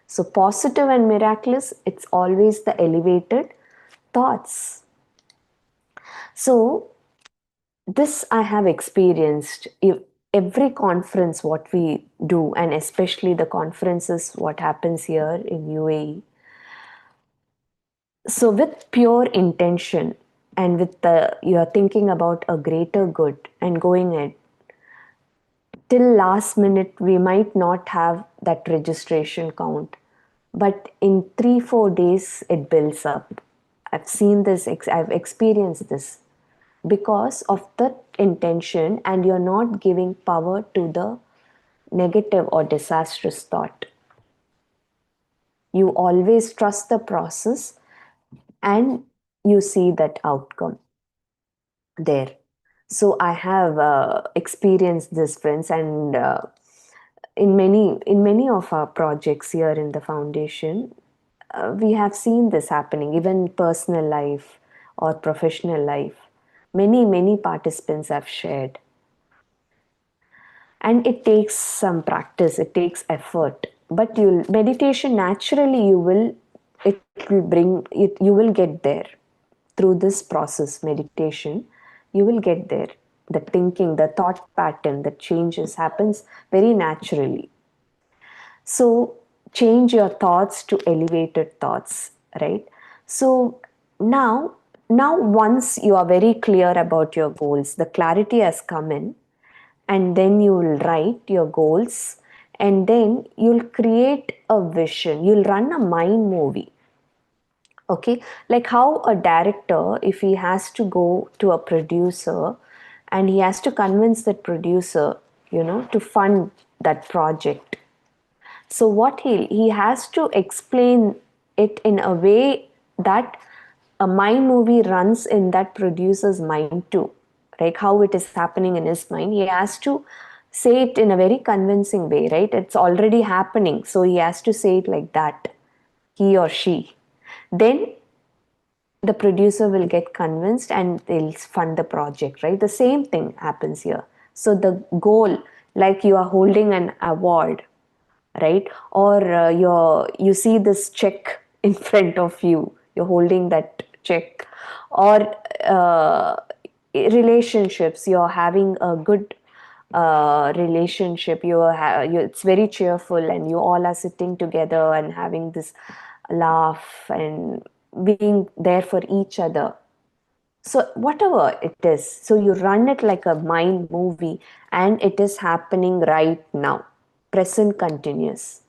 So positive and miraculous, it's always the elevated thoughts. So this I have experienced. Every conference what we do, and especially the conferences what happens here in UAE. So with pure intention and with you're thinking about a greater good and going ahead, till last minute we might not have that registration count, but in 3-4 days it builds up. I've seen this, I've experienced this because of the intention, and you're not giving power to the negative or disastrous thought. You always trust the process and you see that outcome there. So I have experienced this, friends, and in many of our projects here in the foundation, we have seen this happening, even personal life or professional life. Many participants have shared. And it takes some practice, it takes effort. But meditation naturally you will get there through this process, meditation. You will get there. The thinking, the thought pattern, the changes happens very naturally. So change your thoughts to elevated thoughts, right? So now once you are very clear about your goals, the clarity has come in, and then you will write your goals, and then you'll create a vision. You'll run a mind movie. Okay, like how a director, if he has to go to a producer and he has to convince that producer, to fund that project. So what he has to explain it in a way that a mind movie runs in that producer's mind too, like how it is happening in his mind. He has to say it in a very convincing way, right? It's already happening, so he has to say it like that, he or she. Then the producer will get convinced and they'll fund the project, right? The same thing happens here. So the goal, like you are holding an award, right? Or you see this check in front of you, you're holding that check. Or relationships, you're having a good relationship, it's very cheerful, and you all are sitting together and having this laugh and being there for each other. So whatever it is, so you run it like a mind movie, and it is happening right now, present continuous.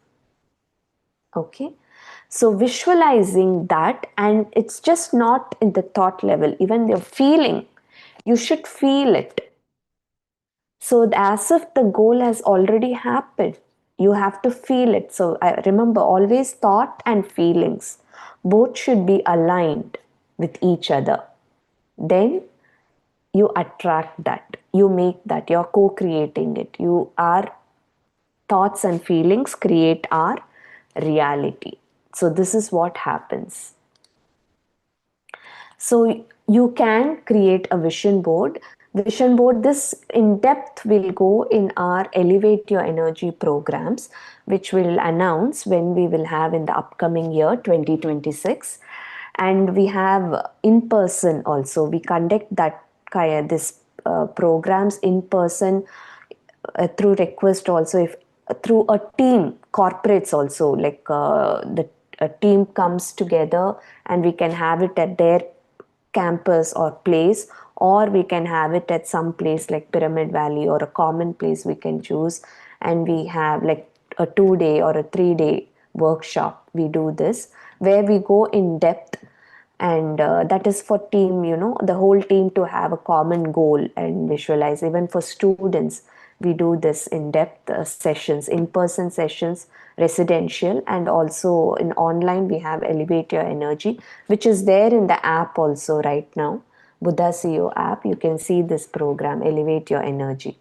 Okay, so visualizing that, and it's just not in the thought level, even the feeling, you should feel it. So as if the goal has already happened, you have to feel it. So I remember, always thought and feelings both should be aligned with each other. Then you attract that, you make that, you're co-creating it. Thoughts and feelings create our reality. So this is what happens. So you can create a vision board. This in depth will go in our Elevate Your Energy programs, which we'll announce when we will have in the upcoming year 2026. And we have in person also. We conduct this programs in person through request also, if through a team, corporates also, like a team comes together, and we can have it at their campus or place, or we can have it at some place like Pyramid Valley or a common place we can choose, and we have like a 2-day or a 3-day workshop. We do this where we go in depth, and that is for team, the whole team to have a common goal and visualize. Even for students, we do this in-depth sessions, in-person sessions, residential, and also in online we have Elevate Your Energy, which is there in the app also right now, Buddha CEO app. You can see this program, Elevate Your Energy.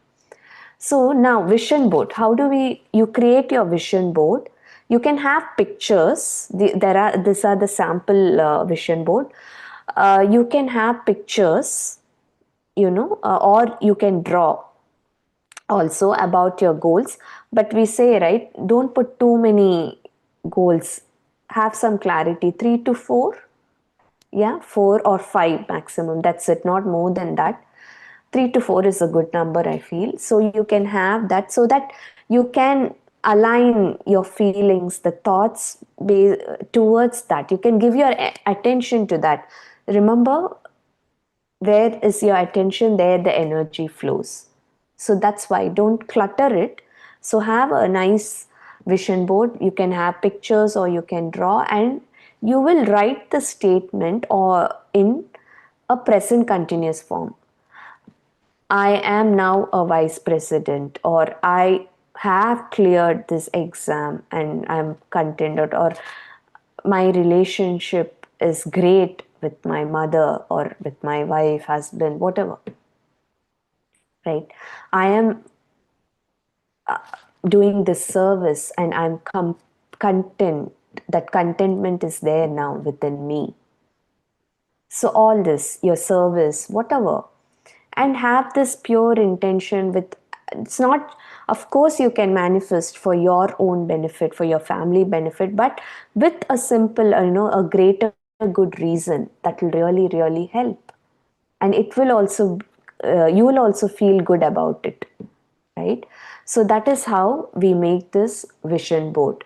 So now vision board. How do you create your vision board? You can have pictures. These are the sample vision board. You can have pictures, or you can draw also about your goals. But we say, right, don't put too many goals. Have some clarity, 3 to 4. Yeah, 4 or 5 maximum. That's it, not more than that. 3 to 4 is a good number, I feel. So you can have that so that you can align your feelings, the thoughts towards that. You can give your attention to that. Remember, where is your attention, there the energy flows. So that's why don't clutter it. So have a nice vision board. You can have pictures or you can draw, and you will write the statement or in a present continuous form. I am now a vice president, or I have cleared this exam and I'm contented, or my relationship is great with my mother or with my wife, husband, whatever. Right? I am doing this service and I'm content. That contentment is there now within me. So all this, your service, whatever, and have this pure intention with, it's not, of course you can manifest for your own benefit, for your family benefit, but with a simple, a greater good reason that will really, really help. And it will also, you will also feel good about it, right? So that is how we make this vision board.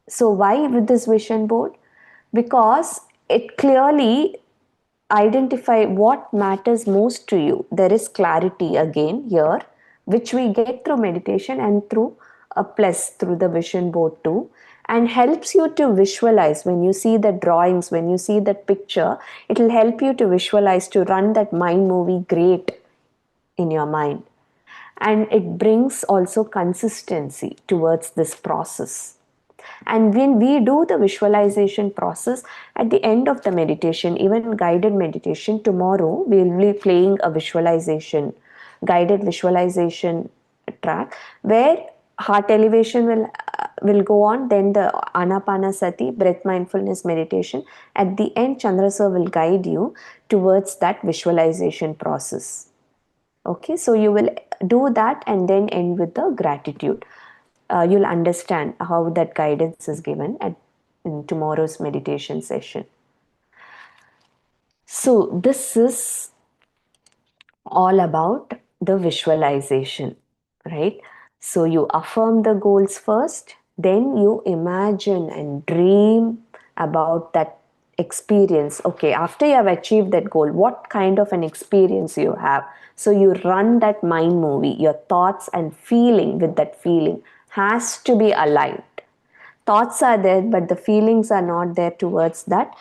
So why with this vision board? Because it clearly identify what matters most to you. There is clarity again here, which we get through meditation and through a plus through the vision board too, and helps you to visualize. When you see the drawings, when you see that picture, it will help you to visualize, to run that mind movie great in your mind. And it brings also consistency towards this process. And when we do the visualization process at the end of the meditation, even guided meditation, tomorrow we will be playing a guided visualization track where heart elevation will go on, then the anapanasati, breath mindfulness meditation. At the end, Chandra sir will guide you towards that visualization process. Okay, so you will do that and then end with the gratitude. You'll understand how that guidance is given in tomorrow's meditation session. So this is all about the visualization, right? So you affirm the goals first, then you imagine and dream about that experience. Okay, after you have achieved that goal, what kind of an experience you have? So you run that mind movie. Your thoughts and feeling with that feeling has to be aligned. Thoughts are there, but the feelings are not there towards that.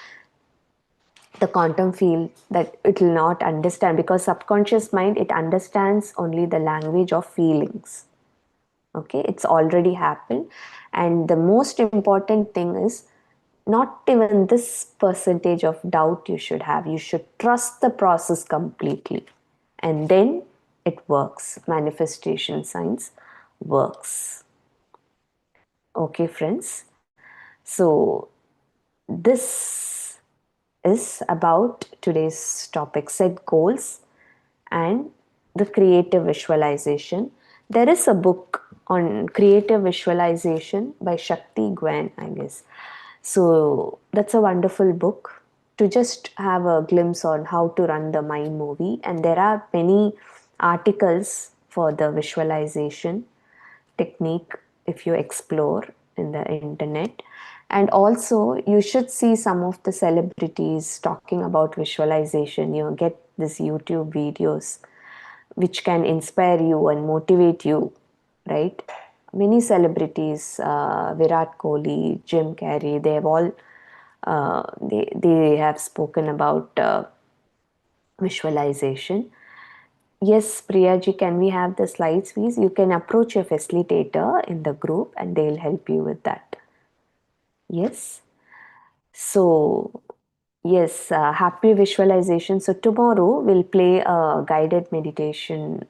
The quantum field, that it will not understand, because subconscious mind, it understands only the language of feelings. Okay, it's already happened. And the most important thing is not even this percentage of doubt you should have. You should trust the process completely, and then it works. Manifestation science works. Okay, friends, so this is about today's topic: set goals and the creative visualization. There is a book on creative visualization by Shakti Gwen, I guess. So that's a wonderful book to just have a glimpse on how to run the mind movie. And there are many articles for the visualization technique if you explore in the internet. And also you should see some of the celebrities talking about visualization. You get these YouTube videos which can inspire you and motivate you, right? Many celebrities, Virat Kohli, Jim Carrey, they have all they have spoken about visualization. Yes, Priyaji, can we have the slides, please? You can approach your facilitator in the group and they'll help you with that. Yes. So, yes, happy visualization. So tomorrow we'll play a guided meditation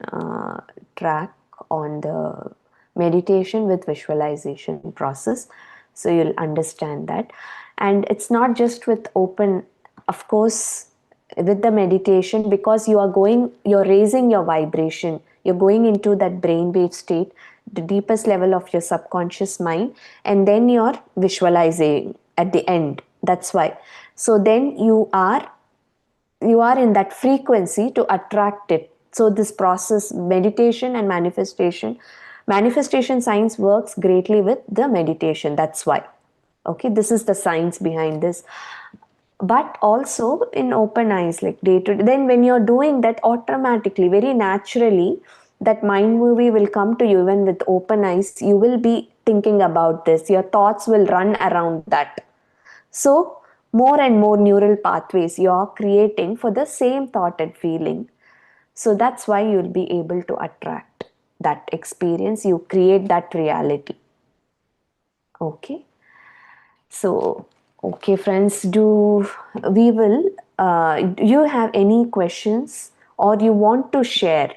track on the meditation with visualization process. So you'll understand that. And it's not just with open, of course, with the meditation, because you're raising your vibration, you're going into that brainwave state, the deepest level of your subconscious mind, and then you're visualizing at the end. That's why. So then you are in that frequency to attract it. So this process, meditation and manifestation science works greatly with the meditation. That's why. Okay, this is the science behind this. But also in open eyes, like day to day, then when you're doing that, automatically, very naturally, that mind movie will come to you. Even with open eyes, you will be thinking about this, your thoughts will run around that. So more and more neural pathways you're creating for the same thought and feeling. So that's why you'll be able to attract that experience, you create that reality. Okay. So, okay, friends, do you have any questions or you want to share?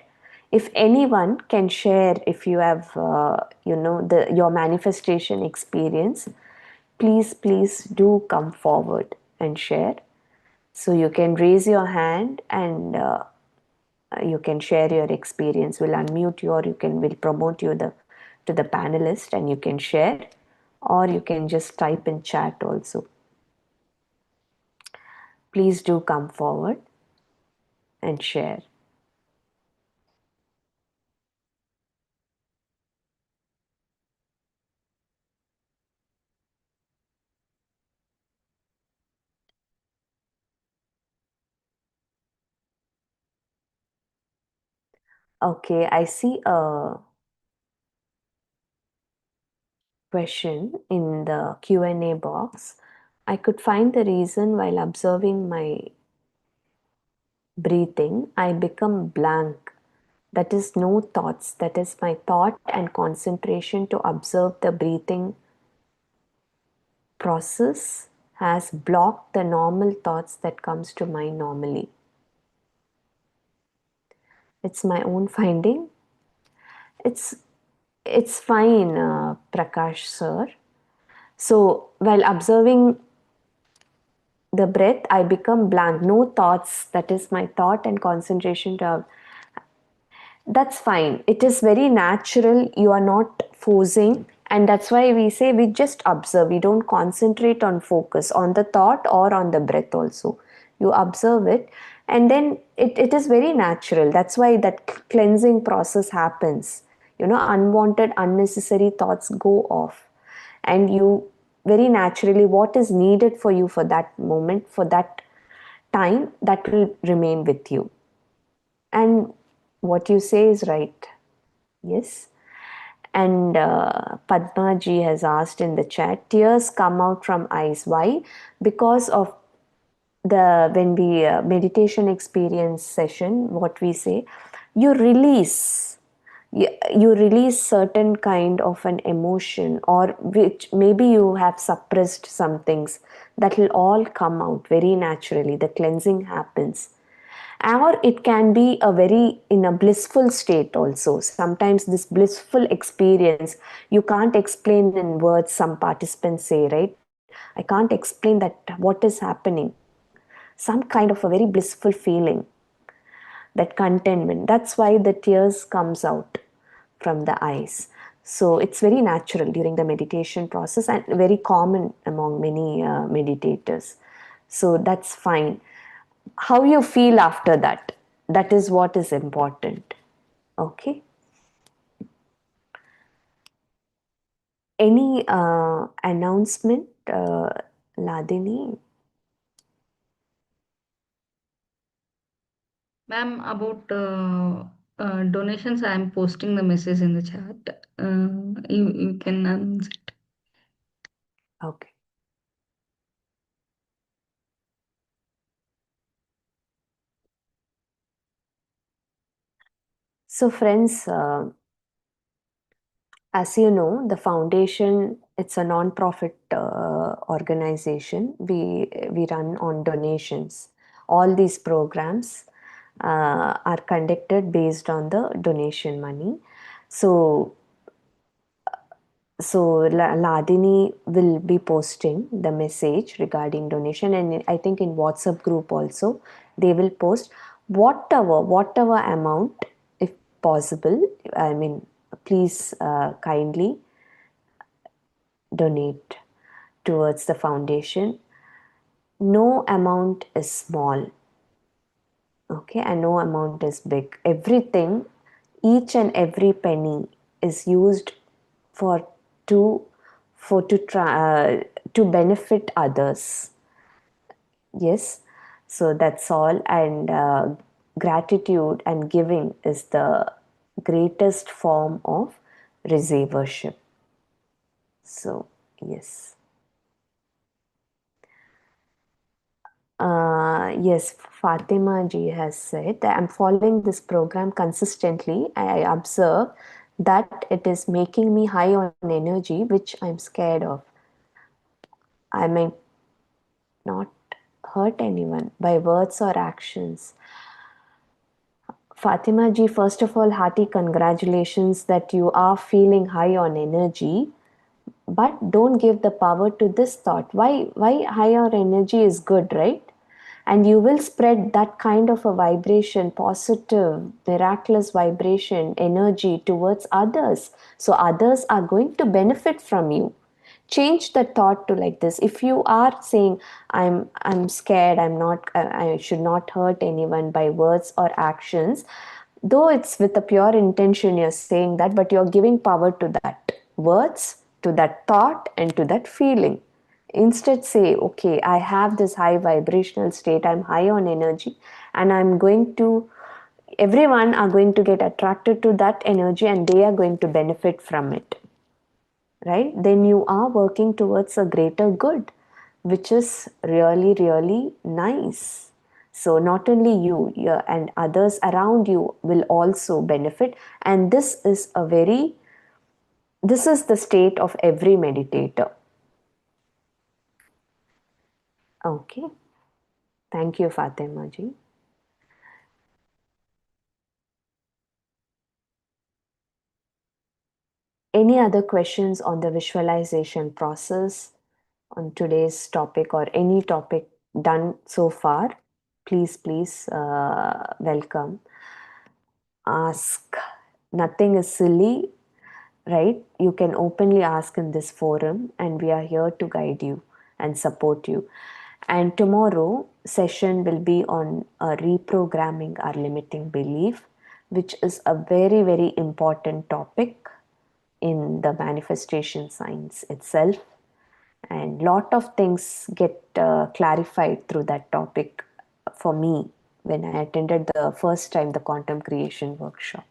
If anyone can share, if you have, your manifestation experience, please do come forward and share. So you can raise your hand and you can share your experience. We'll unmute you, or we'll promote you to the panelist, and you can share, or you can just type in chat also. Please do come forward and share. Okay, I see a question in the Q&A box. I could find the reason while observing my breathing, I become blank. That is no thoughts. That is my thought and concentration to observe the breathing process has blocked the normal thoughts that comes to mind normally. It's my own finding. It's fine, Prakash sir. So while observing the breath, I become blank, no thoughts. That is my thought and concentration to. That's fine. It is very natural. You are not forcing, and that's why we say we just observe. We don't concentrate on focus on the thought or on the breath also. You observe it, and then it is very natural. That's why that cleansing process happens. Unwanted, unnecessary thoughts go off, and you very naturally, what is needed for you for that moment, for that time, that will remain with you. And what you say is right. Yes. And Padma ji has asked in the chat, tears come out from eyes. Why? Because of when we meditation experience session, what we say, you release certain kind of an emotion, or which maybe you have suppressed some things, that will all come out very naturally. The cleansing happens. Or it can be in a blissful state also. Sometimes this blissful experience you can't explain in words. Some participants say, right, I can't explain that, what is happening. Some kind of a very blissful feeling, that contentment. That's why the tears comes out from the eyes. So it's very natural during the meditation process, and very common among many meditators. So that's fine. How you feel after that, that is what is important. Okay. Any announcement, Ladini?
Ma'am, about donations, I am posting the message in the chat. You can announce it.
Okay. So friends, as you know, the foundation, it's a non-profit organization. We run on donations. All these programs are conducted based on the donation money. So Ladini will be posting the message regarding donation, and I think in WhatsApp group also they will post whatever amount, if possible. I mean, please kindly donate towards the foundation. No amount is small, okay, and no amount is big. Everything, each and every penny is used for to to benefit others. Yes, so that's all. And gratitude and giving is the greatest form of receivership. So yes. Yes, Fatima ji has said that I'm following this program consistently. I observe that it is making me high on energy, which I'm scared of. I may not hurt anyone by words or actions. Fatima ji, first of all, hearty congratulations that you are feeling high on energy. But don't give the power to this thought. Why higher energy is good, right? And you will spread that kind of a vibration, positive, miraculous vibration, energy towards others. So others are going to benefit from you. Change the thought to like this. If you are saying, I'm scared, I should not hurt anyone by words or actions, though it's with a pure intention you're saying that, but you're giving power to that words, to that thought, and to that feeling. Instead, say, okay, I have this high vibrational state, I'm high on energy, and everyone are going to get attracted to that energy and they are going to benefit from it. Right? Then you are working towards a greater good, which is really, really nice. So not only you and others around you will also benefit. And this is the state of every meditator. Okay. Thank you, Fatima ji. Any other questions on the visualization process, on today's topic, or any topic done so far? Please welcome. Ask. Nothing is silly, right? You can openly ask in this forum, and we are here to guide you and support you. And tomorrow session will be on reprogramming our limiting belief, which is a very, very important topic in the manifestation science itself. And lot of things get clarified through that topic for me when I attended the first time the quantum creation workshop.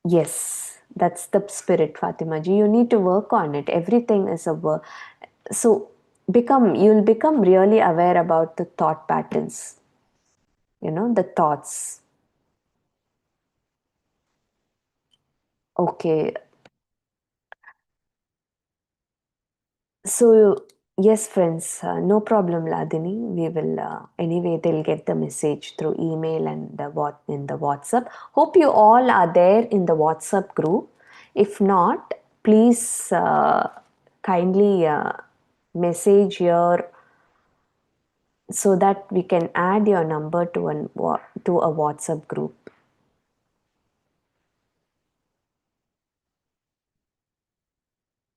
Yes, that's the spirit, Fatima ji. You need to work on it. Everything is a work. So you'll become really aware about the thought patterns, the thoughts. Okay. So yes, friends, no problem, Ladini. We will anyway. They'll get the message through email and in the WhatsApp. Hope you all are there in the WhatsApp group. If not, please kindly message here so that we can add your number to a WhatsApp group.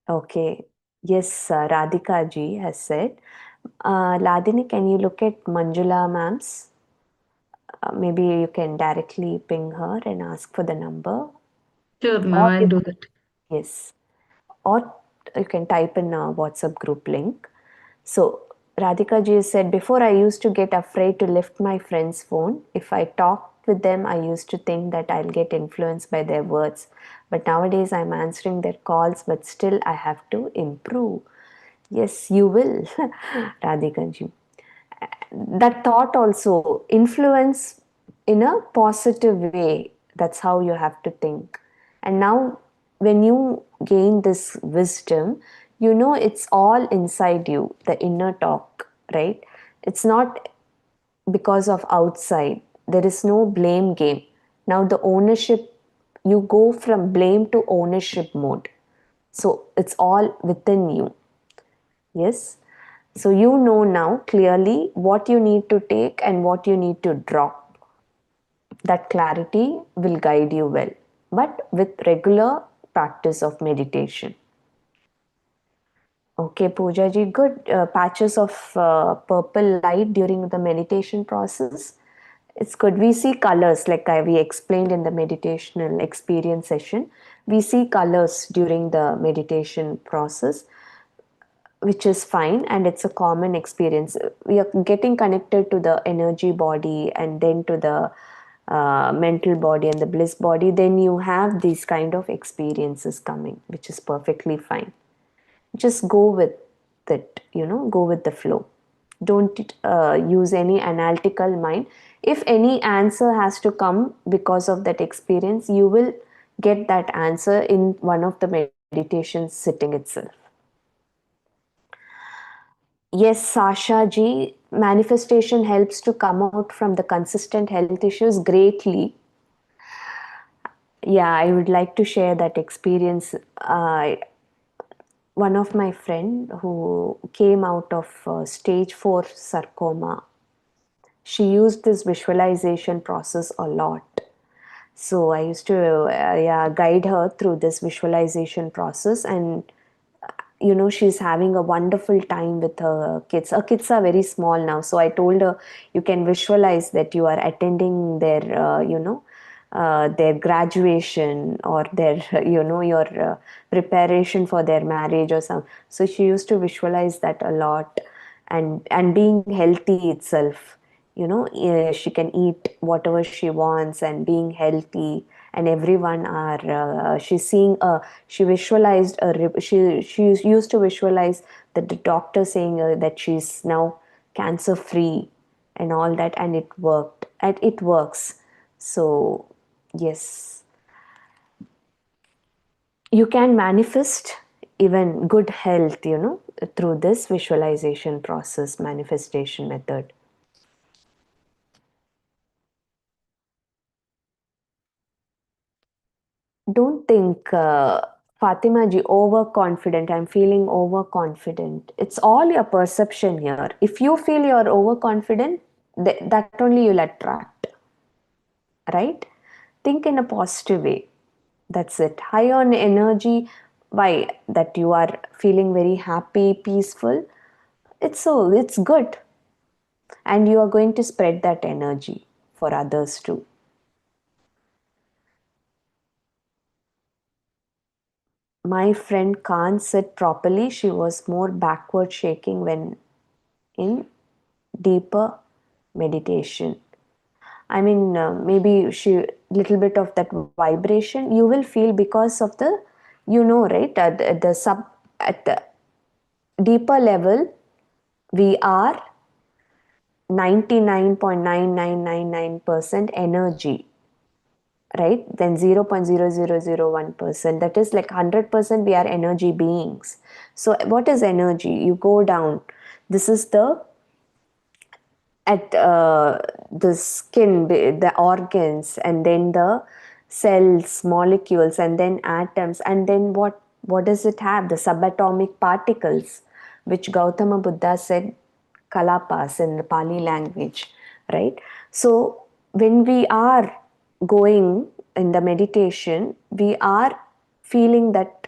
Okay. Yes, Radhika ji has said. Ladini, can you look at Manjula ma'am's? Maybe you can directly ping her and ask for the number.
Sure, ma'am,
Or
I'll do that.
yes. Or you can type in a WhatsApp group link. So Radhika ji said, before I used to get afraid to lift my friend's phone. If I talked with them, I used to think that I'll get influenced by their words. But nowadays I'm answering their calls, but still I have to improve. Yes, you will, Radhika ji. That thought also influence in a positive way. That's how you have to think. And now when you gain this wisdom, it's all inside you, the inner talk, right? It's not because of outside. There is no blame game. Now the ownership you go from blame to ownership mode. So it's all within you. Yes. So you know now clearly what you need to take and what you need to drop. That clarity will guide you well, but with regular practice of meditation. Okay, Pooja ji, good. Patches of purple light during the meditation process. It's good. We see colors, like we explained in the meditational experience session. We see colors during the meditation process, which is fine, and it's a common experience. We are getting connected to the energy body and then to the mental body and the bliss body. Then you have these kind of experiences coming, which is perfectly fine. Just go with it, go with the flow. Don't use any analytical mind. If any answer has to come because of that experience, you will get that answer in one of the meditations sitting itself. Yes, Sasha ji, manifestation helps to come out from the consistent health issues greatly. Yeah, I would like to share that experience. One of my friend who came out of stage 4 sarcoma, she used this visualization process a lot. So I used to guide her through this visualization process, and she's having a wonderful time with her kids. Her kids are very small now, so I told her, you can visualize that you are attending their graduation or their your preparation for their marriage or some. So she used to visualize that a lot, and being healthy itself. She can eat whatever she wants and being healthy, and everyone are she's seeing she visualized she used to visualize that the doctor saying that she's now cancer free and all that, and it worked, and it works. So yes, you can manifest even good health through this visualization process, manifestation method. Don't think, Fatima ji, overconfident. I'm feeling overconfident. It's all your perception here. If you feel you're overconfident, that only you'll attract. Right? Think in a positive way. That's it. High on energy. Why? That you are feeling very happy, peaceful. It's good. And you are going to spread that energy for others too. My friend can't sit properly. She was more backward shaking when in deeper meditation. I mean, maybe little bit of that vibration you will feel because of the, right? At the deeper level, we are 99.9999% energy, right? Then 0.0001%, that is like 100% we are energy beings. So what is energy? You go down. This is at the skin, the organs, and then the cells, molecules, and then atoms, and then what does it have? The subatomic particles, which Gautama Buddha said kalapas in the Pali language, right? So when we are going in the meditation, we are feeling that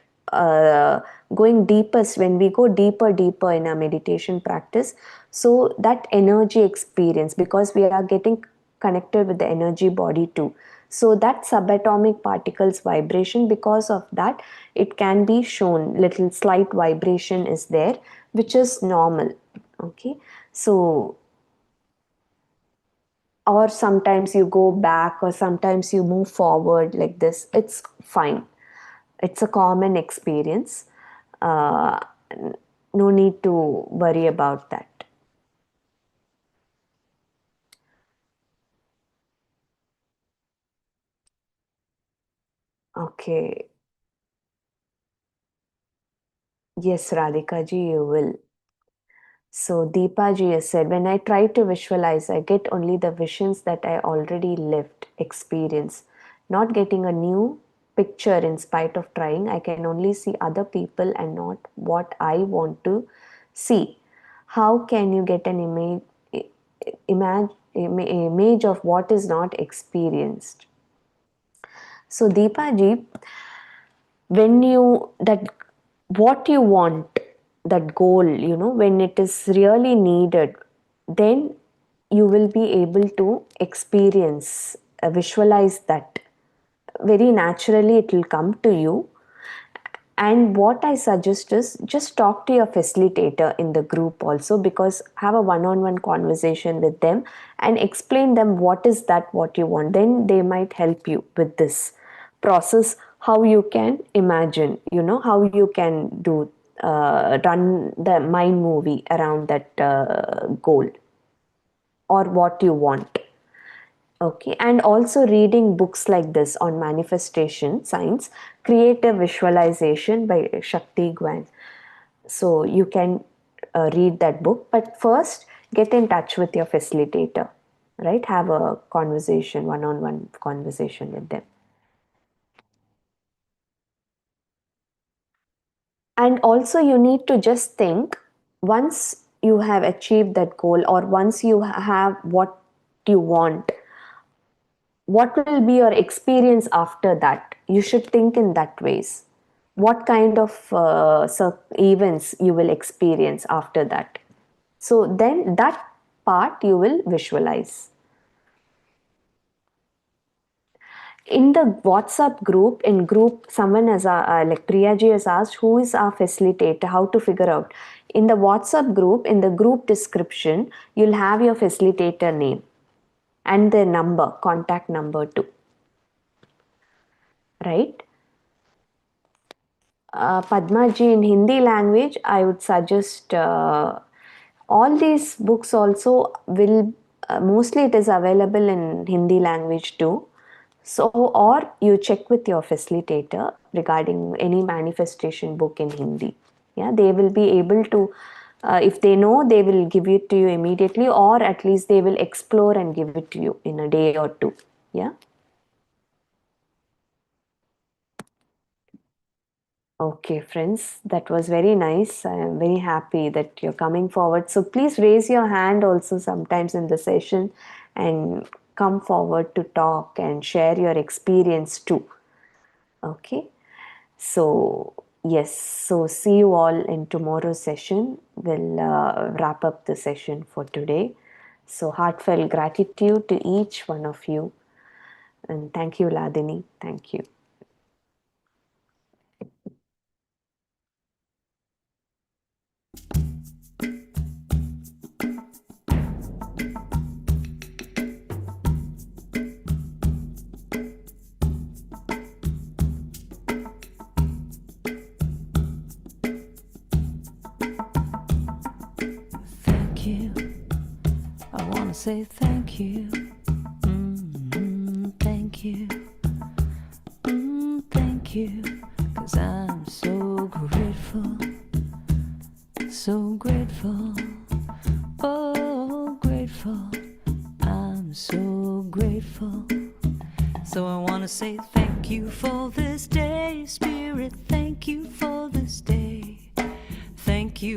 going deepest, when we go deeper in our meditation practice, so that energy experience, because we are getting connected with the energy body too, so that subatomic particles vibration, because of that it can be shown, little slight vibration is there, which is normal. Okay, so or sometimes you go back or sometimes you move forward like this, it's fine. It's a common experience. uh, no need to worry about that. Okay, yes, Radhika ji, you will. So Deepa ji has said, when I try to visualize, I get only the visions that I already lived, experience, not getting a new picture in spite of trying. I can only see other people and not what I want to see. How can you get an image of what is not experienced? So Deepa ji, when you that what you want, that goal, when it is really needed, then you will be able to experience, visualize that. Very naturally it will come to you. And what I suggest is just talk to your facilitator in the group also, because have a one-on-one conversation with them and explain them what is that what you want. Then they might help you with this process, how you can imagine, how you can do run the mind movie around that goal or what you want. Okay, and also reading books like this on manifestation science, Creative Visualization by Shakti Gwan. So you can read that book, but first get in touch with your facilitator, right? Have a conversation, one-on-one conversation with them. And also you need to just think, once you have achieved that goal or once you have what you want, what will be your experience after that? You should think in that ways. What kind of events you will experience after that? So then that part you will visualize. In the WhatsApp group, someone has like Priyaji has asked, who is our facilitator, how to figure out. In the WhatsApp group, in the group description, you'll have your facilitator name and their number, contact number too. Right? Padmaji, in Hindi language, I would suggest all these books also will, mostly it is available in Hindi language too. So, or you check with your facilitator regarding any manifestation book in Hindi. Yeah, they will be able to, if they know, they will give it to you immediately, or at least they will explore and give it to you in a day or two. Yeah. Okay, friends, that was very nice. I am very happy that you're coming forward. So please raise your hand also sometimes in the session and come forward to talk and share your experience too. Okay, so yes, so see you all in tomorrow's session. We'll wrap up the session for today. So heartfelt gratitude to each one of you. And thank you, Ladini. Thank you.
Thank you. I want to say thank you. Thank you. Thank you. 'Cause I'm so grateful. So grateful. Oh, grateful. I'm so grateful. So I want to say thank you for this day, Spirit. Thank you for this day. Thank you